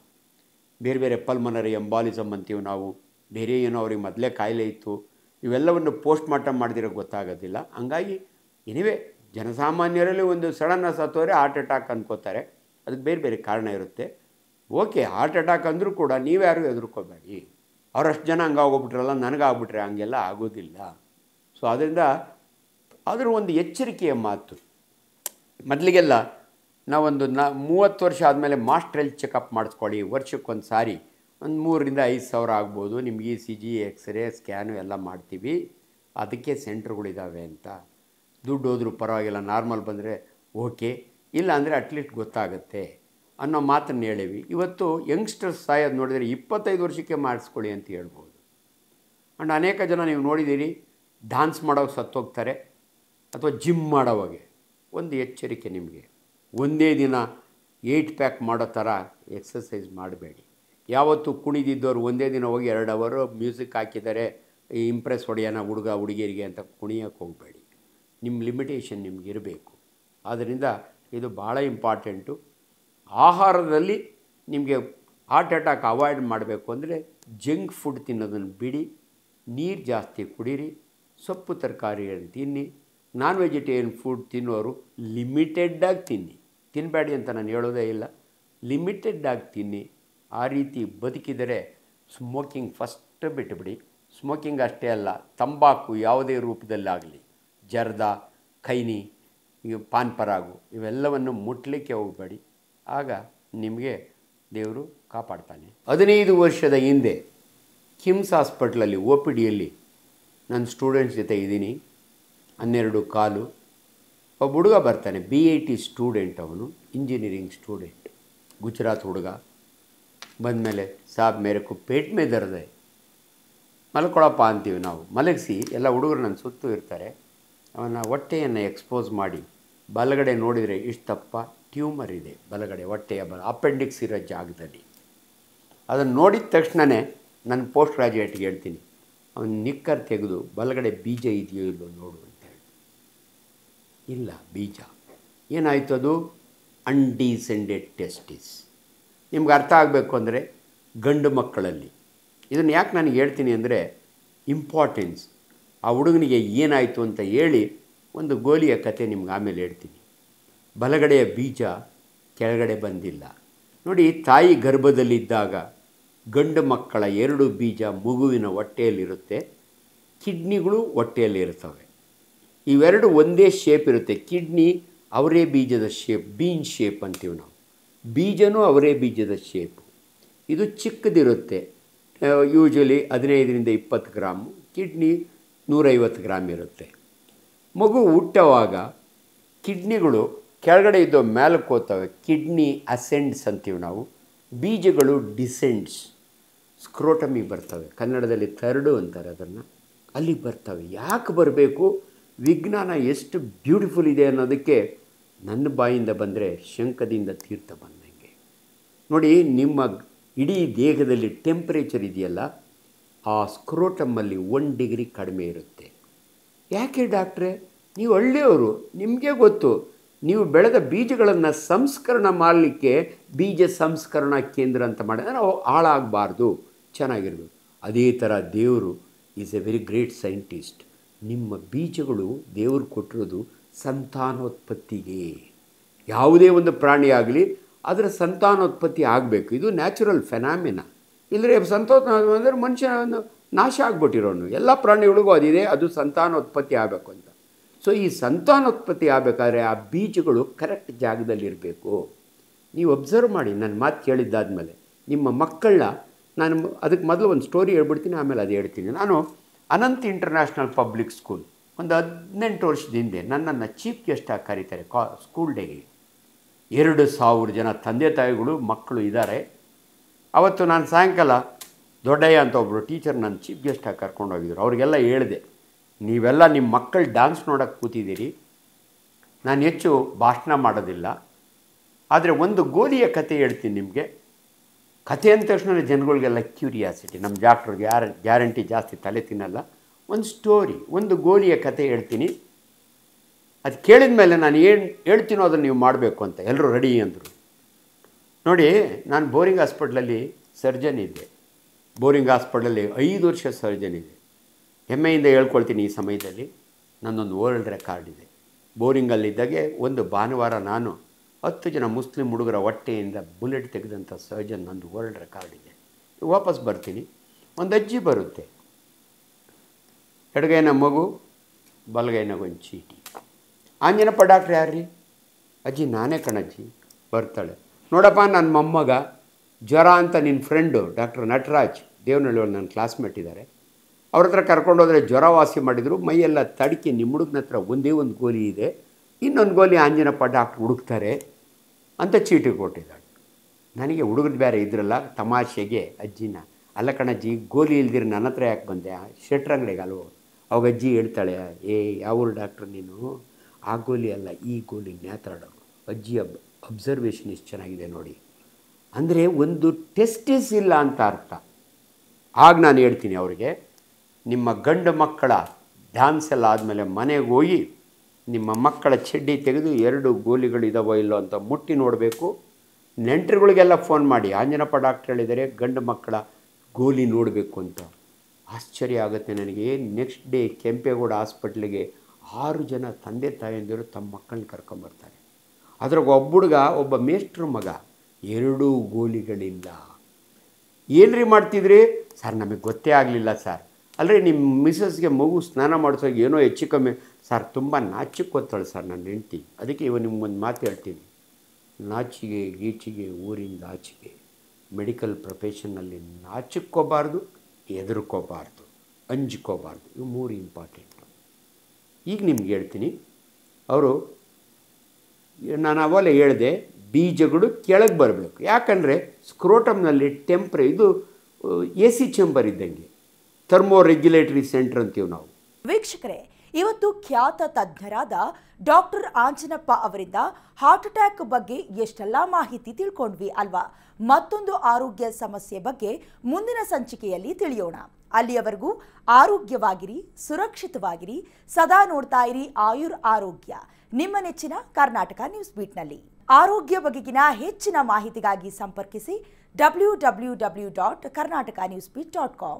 ಬೇರೆ ಬೇರೆ ಪಲ್ಮನರಿ ಎಂಬಾಲಿಸಮ್ ಅಂತೀವಿ ನಾವು, ಬೇರೆ ಏನೋ ಅವ್ರಿಗೆ ಮೊದಲೇ ಕಾಯಿಲೆ ಇತ್ತು, ಇವೆಲ್ಲವನ್ನು ಪೋಸ್ಟ್ ಮಾರ್ಟಮ್ ಮಾಡಿದಿರೋ ಗೊತ್ತಾಗೋದಿಲ್ಲ. ಹಂಗಾಗಿ ಎನಿವೆ ಜನಸಾಮಾನ್ಯರಲ್ಲಿ ಒಂದು ಸಡನ್ನ ಸತ್ತೋರೆ ಹಾರ್ಟ್ ಅಟ್ಯಾಕ್ ಅಂದ್ಕೋತಾರೆ, ಅದಕ್ಕೆ ಬೇರೆ ಬೇರೆ ಕಾರಣ ಇರುತ್ತೆ. ಓಕೆ, ಹಾರ್ಟ್ ಅಟ್ಯಾಕ್ ಅಂದರೂ ಕೂಡ ನೀವ್ಯಾರು ಹೆದರ್ಕೋಬೇಡಿ, ಅವರಷ್ಟು ಜನ ಹಂಗಾಗೋಗ್ಬಿಟ್ರಲ್ಲ ನನಗಾಗ್ಬಿಟ್ರೆ ಹಂಗೆಲ್ಲ ಆಗೋದಿಲ್ಲ. ಸೊ ಅದರಿಂದ ಅದರ ಒಂದು ಎಚ್ಚರಿಕೆಯ ಮಾತು. ಮೊದಲಿಗೆಲ್ಲ ನಾವೊಂದು 30 ವರ್ಷ ಆದಮೇಲೆ ಮಾಸ್ಟರ್ ಹೆಲ್ತ್ ಚೆಕಪ್ ಮಾಡಿಸ್ಕೊಳ್ಳಿ, ವರ್ಷಕ್ಕೊಂದು ಸಾರಿ ಒಂದು 3,000 ರಿಂದ 5,000 ಆಗ್ಬೋದು, ನಿಮ್ಗೆ ECG ಎಕ್ಸ್ರೇ ಸ್ಕ್ಯಾನು ಎಲ್ಲ ಮಾಡ್ತೀವಿ, ಅದಕ್ಕೆ ಸೆಂಟ್ರ್ಗಳಿದ್ದಾವೆ ಅಂತ. ದುಡ್ಡು ಹೋದ್ರೂ ಪರವಾಗಿಲ್ಲ, ನಾರ್ಮಲ್ ಬಂದರೆ ಓಕೆ, ಇಲ್ಲ ಅಂದರೆ ಅಟ್ಲೀಸ್ಟ್ ಗೊತ್ತಾಗುತ್ತೆ ಅನ್ನೋ ಮಾತನ್ನು ಹೇಳೀವಿ. ಇವತ್ತು ಯಂಗ್ಸ್ಟರ್ಸ್ ಸಾಯೋದು ನೋಡಿದರೆ 25 ವರ್ಷಕ್ಕೆ ಮಾಡಿಸ್ಕೊಳ್ಳಿ ಅಂತ ಹೇಳ್ಬೋದು. ಆ್ಯಂಡ್ ಅನೇಕ ಜನ ನೀವು ನೋಡಿದ್ದೀರಿ, ಡ್ಯಾನ್ಸ್ ಮಾಡೋವಾಗ ಸತ್ತೋಗ್ತಾರೆ ಅಥವಾ ಜಿಮ್ ಮಾಡೋವಾಗೆ. ಒಂದು ಎಚ್ಚರಿಕೆ ನಿಮಗೆ, ಒಂದೇ ದಿನ 8 ಪ್ಯಾಕ್ ಮಾಡೋ ಥರ ಎಕ್ಸಸೈಸ್ ಮಾಡಬೇಡಿ. ಯಾವತ್ತು ಕುಣಿದಿದ್ದವರು ಒಂದೇ ದಿನ ಹೋಗಿ 2 ಅವರು ಮ್ಯೂಸಿಕ್ ಹಾಕಿದ್ದಾರೆ ಇಂಪ್ರೆಸ್ ಹೊಡೆಯೋಣ ಹುಡುಗ ಹುಡುಗಿಯರಿಗೆ ಅಂತ ಕುಣಿಯೋಕ್ಕೆ ಹೋಗಬೇಡಿ. ನಿಮ್ಮ ಲಿಮಿಟೇಷನ್ ನಿಮ್ಗೆ ಇರಬೇಕು. ಆದ್ದರಿಂದ ಇದು ಭಾಳ ಇಂಪಾರ್ಟೆಂಟು. ಆಹಾರದಲ್ಲಿ ನಿಮಗೆ ಹಾರ್ಟ್ ಅಟ್ಯಾಕ್ ಅವಾಯ್ಡ್ ಮಾಡಬೇಕು ಅಂದರೆ ಜಂಕ್ ಫುಡ್ ತಿನ್ನೋದನ್ನು ಬಿಡಿ, ನೀರು ಜಾಸ್ತಿ ಕುಡೀರಿ, ಸೊಪ್ಪು ತರಕಾರಿಯನ್ನು ತಿನ್ನಿ. ನಾನ್ ವೆಜಿಟೇರಿಯನ್ ಫುಡ್ ತಿನ್ನೋರು ಲಿಮಿಟೆಡ್ಡಾಗಿ ತಿನ್ನಬೇಡಿ ಅಂತ ನಾನು ಹೇಳೋದೇ ಇಲ್ಲ, ಲಿಮಿಟೆಡ್ಡಾಗಿ ತಿನ್ನಿ. ಆ ರೀತಿ ಬದುಕಿದರೆ ಸ್ಮೋಕಿಂಗ್ ಫಸ್ಟ್ ಬಿಟ್ಟುಬಿಡಿ. ಸ್ಮೋಕಿಂಗ್ ಅಷ್ಟೇ ಅಲ್ಲ, ತಂಬಾಕು ಯಾವುದೇ ರೂಪದಲ್ಲಾಗಲಿ, ಜರ್ದ, ಖೈನಿ, ಪಾನ್ ಪರಾಗು ಇವೆಲ್ಲವನ್ನು ಮುಟ್ಲಿಕ್ಕೆ ಹೋಗಬೇಡಿ. ಆಗ ನಿಮಗೆ ದೇವರು ಕಾಪಾಡ್ತಾನೆ. 15 ವರ್ಷದ ಹಿಂದೆ ಕಿಮ್ಸ್ ಹಾಸ್ಪಿಟ್ಲಲ್ಲಿ OPDಯಲ್ಲಿ ನನ್ನ ಸ್ಟೂಡೆಂಟ್ಸ್ ಜೊತೆ ಇದ್ದೀನಿ. 12 ಕಾಲು ಒಬ್ಬ ಹುಡುಗ ಬರ್ತಾನೆ, BIT ಸ್ಟೂಡೆಂಟ್, ಅವನು ಇಂಜಿನಿಯರಿಂಗ್ ಸ್ಟೂಡೆಂಟ್, ಗುಜರಾತ್ ಹುಡುಗ. ಬಂದಮೇಲೆ ಸಾಬ್ ಮೇರೆಕು ಪೇಟ್ ಮೇ ದರ್ದ್ ಹೈ, ಮಲ್ಕೊಳಪ್ಪ ಅಂತೀವಿ ನಾವು. ಮಲಗಿಸಿ ಎಲ್ಲ ಹುಡುಗರು ನನ್ನ ಸುತ್ತೂ ಇರ್ತಾರೆ. ಅವನ ಹೊಟ್ಟೆಯನ್ನು ಎಕ್ಸ್ಪೋಸ್ ಮಾಡಿ ಬಲಗಡೆ ನೋಡಿದರೆ ಇಷ್ಟಪ್ಪ ಟ್ಯೂಮರ್ ಇದೆ, ಬಲಗಡೆ ಹೊಟ್ಟೆಯ ಅಪೆಂಡಿಕ್ಸ್ ಇರೋ ಜಾಗದಲ್ಲಿ. ಅದನ್ನು ನೋಡಿದ ತಕ್ಷಣವೇ ನನ್ನ ಪೋಸ್ಟ್ ಗ್ರಾಜ್ಯುಯೇಟ್ಗೆ ಹೇಳ್ತೀನಿ, ಅವನು ನಿಕ್ಕರ್ ತೆಗೆದು ಬಲಗಡೆ ಬೀಜ ಇದೆಯೋ ಇಲ್ಲೋ ನೋಡು ಅಂತ ಹೇಳಿ. ಇಲ್ಲ ಬೀಜ. ಏನಾಯಿತು ಅದು? ಅನ್ಡಿಸೆಂಡೆಡ್ ಟೆಸ್ಟಿಸ್. ನಿಮ್ಗೆ ಅರ್ಥ ಆಗಬೇಕು ಅಂದರೆ ಗಂಡು ಮಕ್ಕಳಲ್ಲಿ. ಇದನ್ನು ಯಾಕೆ ನನಗೆ ಹೇಳ್ತೀನಿ ಅಂದರೆ ಇಂಪಾರ್ಟೆನ್ಸ್. ಆ ಹುಡುಗನಿಗೆ ಏನಾಯಿತು ಅಂತ ಹೇಳಿ ಒಂದು ಗೋಲಿಯ ಕತೆ ನಿಮ್ಗೆ ಆಮೇಲೆ ಹೇಳ್ತೀನಿ. ಬಲಗಡೆಯ ಬೀಜ ಕೆಳಗಡೆ ಬಂದಿಲ್ಲ. ನೋಡಿ, ತಾಯಿ ಗರ್ಭದಲ್ಲಿದ್ದಾಗ ಗಂಡು ಮಕ್ಕಳ 2 ಬೀಜ ಮಗುವಿನ ಹೊಟ್ಟೆಯಲ್ಲಿರುತ್ತೆ, ಕಿಡ್ನಿಗಳು ಹೊಟ್ಟೆಯಲ್ಲಿ ಇರ್ತವೆ. ಇವೆರಡು ಒಂದೇ ಶೇಪ್ ಇರುತ್ತೆ. ಕಿಡ್ನಿ ಅವರೇ ಬೀಜದ ಶೇಪ್, ಬೀನ್ ಶೇಪ್ ಅಂತೀವಿ ನಾವು. ಬೀಜನೂ ಅವರೇ ಬೀಜದ ಶೇಪು. ಇದು ಚಿಕ್ಕದಿರುತ್ತೆ, ಯೂಶ್ವಲಿ 15 ರಿಂದ 20 ಗ್ರಾಮು. ಕಿಡ್ನಿ 150 ಗ್ರಾಮ್ ಇರುತ್ತೆ. ಮಗು ಹುಟ್ಟುವಾಗ ಕಿಡ್ನಿಗಳು ಕೆಳಗಡೆ ಇದ್ದೋ ಮೇಲಕ್ಕೆ ಹೋಗ್ತವೆ, ಕಿಡ್ನಿ ಅಸೆಂಡ್ಸ್ ಅಂತೀವಿ ನಾವು. ಬೀಜಗಳು ಡಿಸೆಂಡ್ಸ್, ಸ್ಕ್ರೋಟಮಿಗೆ ಬರ್ತವೆ, ಕನ್ನಡದಲ್ಲಿ ಥರ್ಡು ಅಂತಾರೆ ಅದನ್ನು, ಅಲ್ಲಿಗೆ ಬರ್ತವೆ. ಯಾಕೆ ಬರಬೇಕು? ವಿಜ್ಞಾನ ಎಷ್ಟು ಬ್ಯೂಟಿಫುಲ್ ಇದೆ ಅನ್ನೋದಕ್ಕೆ ನನ್ನ ಬಾಯಿಂದ ಬಂದರೆ ಶಂಖದಿಂದ ತೀರ್ಥ ಬಂದಂಗೆ. ನೋಡಿ, ನಿಮ್ಮ ಇಡೀ ದೇಹದಲ್ಲಿ ಟೆಂಪ್ರೇಚರ್ ಇದೆಯಲ್ಲ, ಆ ಸ್ಕ್ರೋಟಮಲ್ಲಿ 1 ಡಿಗ್ರಿ ಕಡಿಮೆ ಇರುತ್ತೆ. ಯಾಕೆ ಡಾಕ್ಟ್ರೆ? ನೀವು ಹಳ್ಳಿಯವರು, ನಿಮಗೆ ಗೊತ್ತು. ನೀವು ಬೆಳೆದ ಬೀಜಗಳನ್ನು ಸಂಸ್ಕರಣ ಮಾಡಲಿಕ್ಕೆ ಬೀಜ ಸಂಸ್ಕರಣಾ ಕೇಂದ್ರ ಅಂತ ಮಾಡಿದ್ರೆ ನಾವು ಹಾಳಾಗಬಾರ್ದು, ಚೆನ್ನಾಗಿರ್ಬೇಕು. ಅದೇ ಥರ ದೇವರು is A very great scientist. ನಿಮ್ಮ ಬೀಜಗಳು ದೇವರು ಕೊಟ್ಟಿರೋದು ಸಂತಾನೋತ್ಪತ್ತಿಗೆ. ಯಾವುದೇ ಒಂದು ಪ್ರಾಣಿ ಆಗಲಿ ಅದರ ಸಂತಾನೋತ್ಪತ್ತಿ ಆಗಬೇಕು. ಇದು ನ್ಯಾಚುರಲ್ ಫೆನಾಮಿನ. ಇಲ್ಲರೆ ಸಂತಾನ ಅಂದರೆ ಮನುಷ್ಯನ ನಾಶ ಆಗ್ಬಿಟ್ಟಿರೋನು. ಎಲ್ಲ ಪ್ರಾಣಿಗಳಿಗೂ ಅದಿದೆ, ಅದು ಸಂತಾನೋತ್ಪತ್ತಿ ಆಗಬೇಕು ಅಂತ. ಸೊ ಈ ಸಂತಾನೋತ್ಪತ್ತಿ ಆಗಬೇಕಾದ್ರೆ ಆ ಬೀಜಗಳು ಕರೆಕ್ಟ್ ಜಾಗದಲ್ಲಿರಬೇಕು. ನೀವು ಅಬ್ಸರ್ವ್ ಮಾಡಿ ನನ್ನ ಮಾತು ಕೇಳಿದ್ದಾದಮೇಲೆ ನಿಮ್ಮ ಮಕ್ಕಳನ್ನ ನಾನು ಅದಕ್ಕೆ ಮೊದಲು ಒಂದು ಸ್ಟೋರಿ ಹೇಳ್ಬಿಡ್ತೀನಿ, ಆಮೇಲೆ ಅದು ಹೇಳ್ತೀನಿ. ನಾನು ಅನಂತ್ ಇಂಟರ್ನ್ಯಾಷನಲ್ ಪಬ್ಲಿಕ್ ಸ್ಕೂಲ್ ಒಂದು 18 ವರ್ಷದ ಹಿಂದೆ ನನ್ನನ್ನು ಚೀಫ್ ಗೆಸ್ಟಾಗಿ ಕರೀತಾರೆ ಸ್ಕೂಲ್ ಡೇಗೆ. 2,000 ಜನ ತಂದೆ ತಾಯಿಗಳು ಮಕ್ಕಳು ಇದ್ದಾರೆ. ಅವತ್ತು ನಾನು ಸಾಯಂಕಾಲ ದೊಡ್ಡಯ್ಯ ಅಂತ ಒಬ್ಬರು ಟೀಚರ್ ನನ್ನ ಚೀಫ್ ಗೆಸ್ಟಾಗಿ ಕರ್ಕೊಂಡೋಗಿದ್ರು. ಅವ್ರಿಗೆಲ್ಲ ಹೇಳಿದೆ, ನೀವೆಲ್ಲ ನಿಮ್ಮ ಮಕ್ಕಳು ಡ್ಯಾನ್ಸ್ ನೋಡೋಕ್ಕೆ ಕೂತಿದ್ದೀರಿ, ನಾನು ಹೆಚ್ಚು ಭಾಷಣ ಮಾಡೋದಿಲ್ಲ, ಆದರೆ ಒಂದು ಗೋಲಿಯ ಕತೆ ಹೇಳ್ತೀನಿ ನಿಮಗೆ. ಕತೆ ಅಂದ ತಕ್ಷಣ ಜನಗಳಿಗೆಲ್ಲ ಕ್ಯೂರಿಯಾಸಿಟಿ, ನಮ್ಮ ಡಾಕ್ಟ್ರಿಗೆ ಗ್ಯಾರಂಟಿ ಜಾಸ್ತಿ ತಲೆ ತಿನ್ನಲ್ಲ. ಒಂದು ಸ್ಟೋರಿ, ಒಂದು ಗೋಲಿಯ ಕತೆ ಹೇಳ್ತೀನಿ, ಅದು ಕೇಳಿದ ಮೇಲೆ ನಾನು ಏನು ಹೇಳ್ತೀನೋ ಅದನ್ನು ನೀವು ಮಾಡಬೇಕು ಅಂತ. ಎಲ್ಲರೂ ರೆಡಿ ಅಂದರು. ನೋಡಿ, ನಾನು ಬೋರಿಂಗ್ ಹಾಸ್ಪಿಟ್ಲಲ್ಲಿ ಸರ್ಜನ್ ಇದ್ದೆ. ಬೋರಿಂಗ್ ಹಾಸ್ಪಿಟ್ಲಲ್ಲಿ 5 ವರ್ಷ ಸರ್ಜನ್ ಇದೆ. ಹೆಮ್ಮೆಯಿಂದ ಹೇಳ್ಕೊಳ್ತೀನಿ, ಈ ಸಮಯದಲ್ಲಿ ನನ್ನೊಂದು ವರ್ಲ್ಡ್ ರೆಕಾರ್ಡ್ ಇದೆ. ಬೋರಿಂಗಲ್ಲಿದ್ದಾಗೆ ಒಂದು ಭಾನುವಾರ ನಾನು 10 ಜನ ಮುಸ್ಲಿಂ ಹುಡುಗರ ಹೊಟ್ಟೆಯಿಂದ ಬುಲೆಟ್ ತೆಗೆದಂಥ ಸರ್ಜನ್, ನಂದು ವರ್ಲ್ಡ್ ರೆಕಾರ್ಡ್ ಇದೆ. ವಾಪಸ್ ಬರ್ತೀನಿ, ಒಂದು ಅಜ್ಜಿ ಬರುತ್ತೆ, ಎಡಗೈನ ಮಗು, ಬಲಗೈನಾಗ ಒಂದು ಚೀಟಿ. ಆಂಜನಪ್ಪ ಡಾಕ್ಟ್ರ್ ಯಾರ್ರೀ? ಅಜ್ಜಿ ನಾನೇ ಕಣಜ್ಜಿ. ಬರ್ತಾಳೆ, ನೋಡಪ್ಪ ನನ್ನ ಮೊಮ್ಮಗ ಜ್ವರ ಅಂತ ನಿನ್ನ ಫ್ರೆಂಡು ಡಾಕ್ಟರ್ ನಟರಾಜ್ ದೇವನಹಳ್ಳಿ ನನ್ನ ಕ್ಲಾಸ್ಮೇಟ್ ಇದ್ದಾರೆ, ಅವ್ರ ಹತ್ರ ಕರ್ಕೊಂಡೋದ್ರೆ ಜ್ವರ ವಾಸಿ ಮಾಡಿದರು, ಮೈಯೆಲ್ಲ ತಡಿಕೆ, ನಿಮ್ಮ ಹುಡುಗನ ಹತ್ರ ಒಂದೇ ಒಂದು ಗೋಲಿ ಇದೆ, ಇನ್ನೊಂದು ಗೋಲಿ ಆಂಜನಪ್ಪ ಡಾಕ್ಟ್ರ್ ಹುಡುಕ್ತಾರೆ ಅಂತ ಚೀಟಿ ಕೊಟ್ಟಿದ್ದಾಳೆ. ನನಗೆ ಹುಡುಗರು ಬೇರೆ ಇದ್ರಲ್ಲ, ತಮಾಷೆಗೆ ಅಜ್ಜಿನ, ಅಲ್ಲ ಕಣಜ್ಜಿ ಗೋಲಿ ಇಲ್ದಿರ ನನ್ನ ಹತ್ರ ಯಾಕೆ ಬಂದೆ, ಶೆಟ್ರ್ ಅಂಗಡಿಗೆ ಅಲ್ವೋ. ಅವಾಗ ಅಜ್ಜಿ ಹೇಳ್ತಾಳೆ, ಯಾವ ಡಾಕ್ಟ್ರ್ ನೀನು, ಆ ಗೋಲಿ ಅಲ್ಲ ಈ ಗೋಲಿ ನ್ಯಾತಾಡೋರು. ಅಜ್ಜಿ ಅಬ್ಸರ್ವೇಷನ್ ಎಷ್ಟು ಚೆನ್ನಾಗಿದೆ ನೋಡಿ. ಅಂದರೆ ಒಂದು ಟೆಸ್ಟಿಸ್ ಇಲ್ಲ ಅಂತ ಅರ್ಥ. ಆಗ ನಾನು ಹೇಳ್ತೀನಿ ಅವರಿಗೆ, ನಿಮ್ಮ ಗಂಡು ಮಕ್ಕಳ ಡ್ಯಾನ್ಸ್ ಎಲ್ಲ ಆದಮೇಲೆ ಮನೆಗೆ ಹೋಗಿ ನಿಮ್ಮ ಮಕ್ಕಳ ಚಡ್ಡಿ ತೆಗೆದು 2 ಗೋಲಿಗಳು ಇದಾವೋ ಇಲ್ಲೋ ಅಂತ ಮುಟ್ಟಿ ನೋಡಬೇಕು. ನೆಂಟರುಗಳಿಗೆಲ್ಲ ಫೋನ್ ಮಾಡಿ, ಆಂಜನಪ್ಪ ಡಾಕ್ಟ್ರ್ ಹೇಳಿದರೆ ಗಂಡು ಮಕ್ಕಳ ಗೋಲಿ ನೋಡಬೇಕು ಅಂತ. ಆಶ್ಚರ್ಯ ಆಗುತ್ತೆ ನನಗೆ. ನೆಕ್ಸ್ಟ್ ಡೇ ಕೆಂಪೇಗೌಡ ಹಾಸ್ಪಿಟ್ಲಿಗೆ 6 ಜನ ತಂದೆ ತಾಯಿಯಂದಿರು ತಮ್ಮ ಮಕ್ಕಳನ್ನ ಕರ್ಕೊಂಬರ್ತಾರೆ. ಅದ್ರಾಗ ಒಬ್ಬ ಹುಡುಗ, ಒಬ್ಬ ಮೇಷ್ಟ್ರ ಮಗ, 2 ಗೋಲಿಗಳಿಲ್ಲ. ಏನ್ರಿ ಮಾಡ್ತಿದ್ರಿ ಸರ್? ನಮಗೆ ಗೊತ್ತೇ ಆಗಲಿಲ್ಲ ಸರ್. ಅಲ್ಲರಿ ನಿಮ್ಮ ಮಿಸಸ್ಗೆ ಮಗು ಸ್ನಾನ ಮಾಡಿಸೋಕೆ ಏನೋ ಹೆಚ್ಚು ಕಮ್ಮಿ ಸರ್, ತುಂಬ ನಾಚಿಕೋತಾಳೆ ಸರ್ ನನ್ನ ಹೆಂಡ್ತಿ. ಅದಕ್ಕೆ ನಿಮ್ಗೊಂದು ಮಾತು ಹೇಳ್ತೀನಿ, ನಾಚಿಗೆ ಗೀಚಿಗೆ ಊರಿಂದ ಆಚೆಗೆ. ಮೆಡಿಕಲ್ ಪ್ರೊಫೆಷನ್ನಲ್ಲಿ ನಾಚಿಕ್ಕೋಬಾರ್ದು, ಹೆದರ್ಕೋಬಾರ್ದು, ಅಂಜ್ಕೋಬಾರ್ದು. ಇವು 3 ಇಂಪಾರ್ಟೆಂಟು. ಈಗ ನಿಮ್ಗೆ ಹೇಳ್ತೀನಿ, ಅವರು ನಾನು ಅವಾಗಲೇ ಹೇಳಿದೆ, ಬೀಜಗಳು ಕೆಳಗೆ ಬರಬೇಕು. ಯಾಕಂದರೆ ಸ್ಕ್ರೋಟಮ್ನಲ್ಲಿ ಇದು AC ಚೇಂಬರ್ ಇದ್ದಂಗೆ, ಥರ್ಮೋ ರೆಗ್ಯುಲೇಟರಿ ಸೆಂಟರ್ ಅಂತೀವಿ ನಾವು. ವೀಕ್ಷಕರೇ, ಇವತ್ತು ಖ್ಯಾತ ತಜ್ಞರಾದ ಡಾಕ್ಟರ್ ಆಂಜನಪ್ಪ ಅವರಿಂದ ಹಾರ್ಟ್ ಅಟ್ಯಾಕ್ ಬಗ್ಗೆ ಎಷ್ಟೆಲ್ಲ ಮಾಹಿತಿ ತಿಳ್ಕೊಂಡ್ವಿ ಅಲ್ವಾ? ಮತ್ತೊಂದು ಆರೋಗ್ಯ ಸಮಸ್ಯೆ ಬಗ್ಗೆ ಮುಂದಿನ ಸಂಚಿಕೆಯಲ್ಲಿ ತಿಳಿಯೋಣ. ಅಲ್ಲಿಯವರೆಗೂ ಆರೋಗ್ಯವಾಗಿರಿ, ಸುರಕ್ಷಿತವಾಗಿರಿ, ಸದಾ ನೋಡ್ತಾ ಇರಿ ಆಯುರ್ ಆರೋಗ್ಯ, ನಿಮ್ಮ ನೆಚ್ಚಿನ ಕರ್ನಾಟಕ ನ್ಯೂಸ್ ಬೀಟ್ನಲ್ಲಿ. ಆರೋಗ್ಯ ಬಗೆಗಿನ ಹೆಚ್ಚಿನ ಮಾಹಿತಿಗಾಗಿ ಸಂಪರ್ಕಿಸಿ www.karnataka newsbeat.com.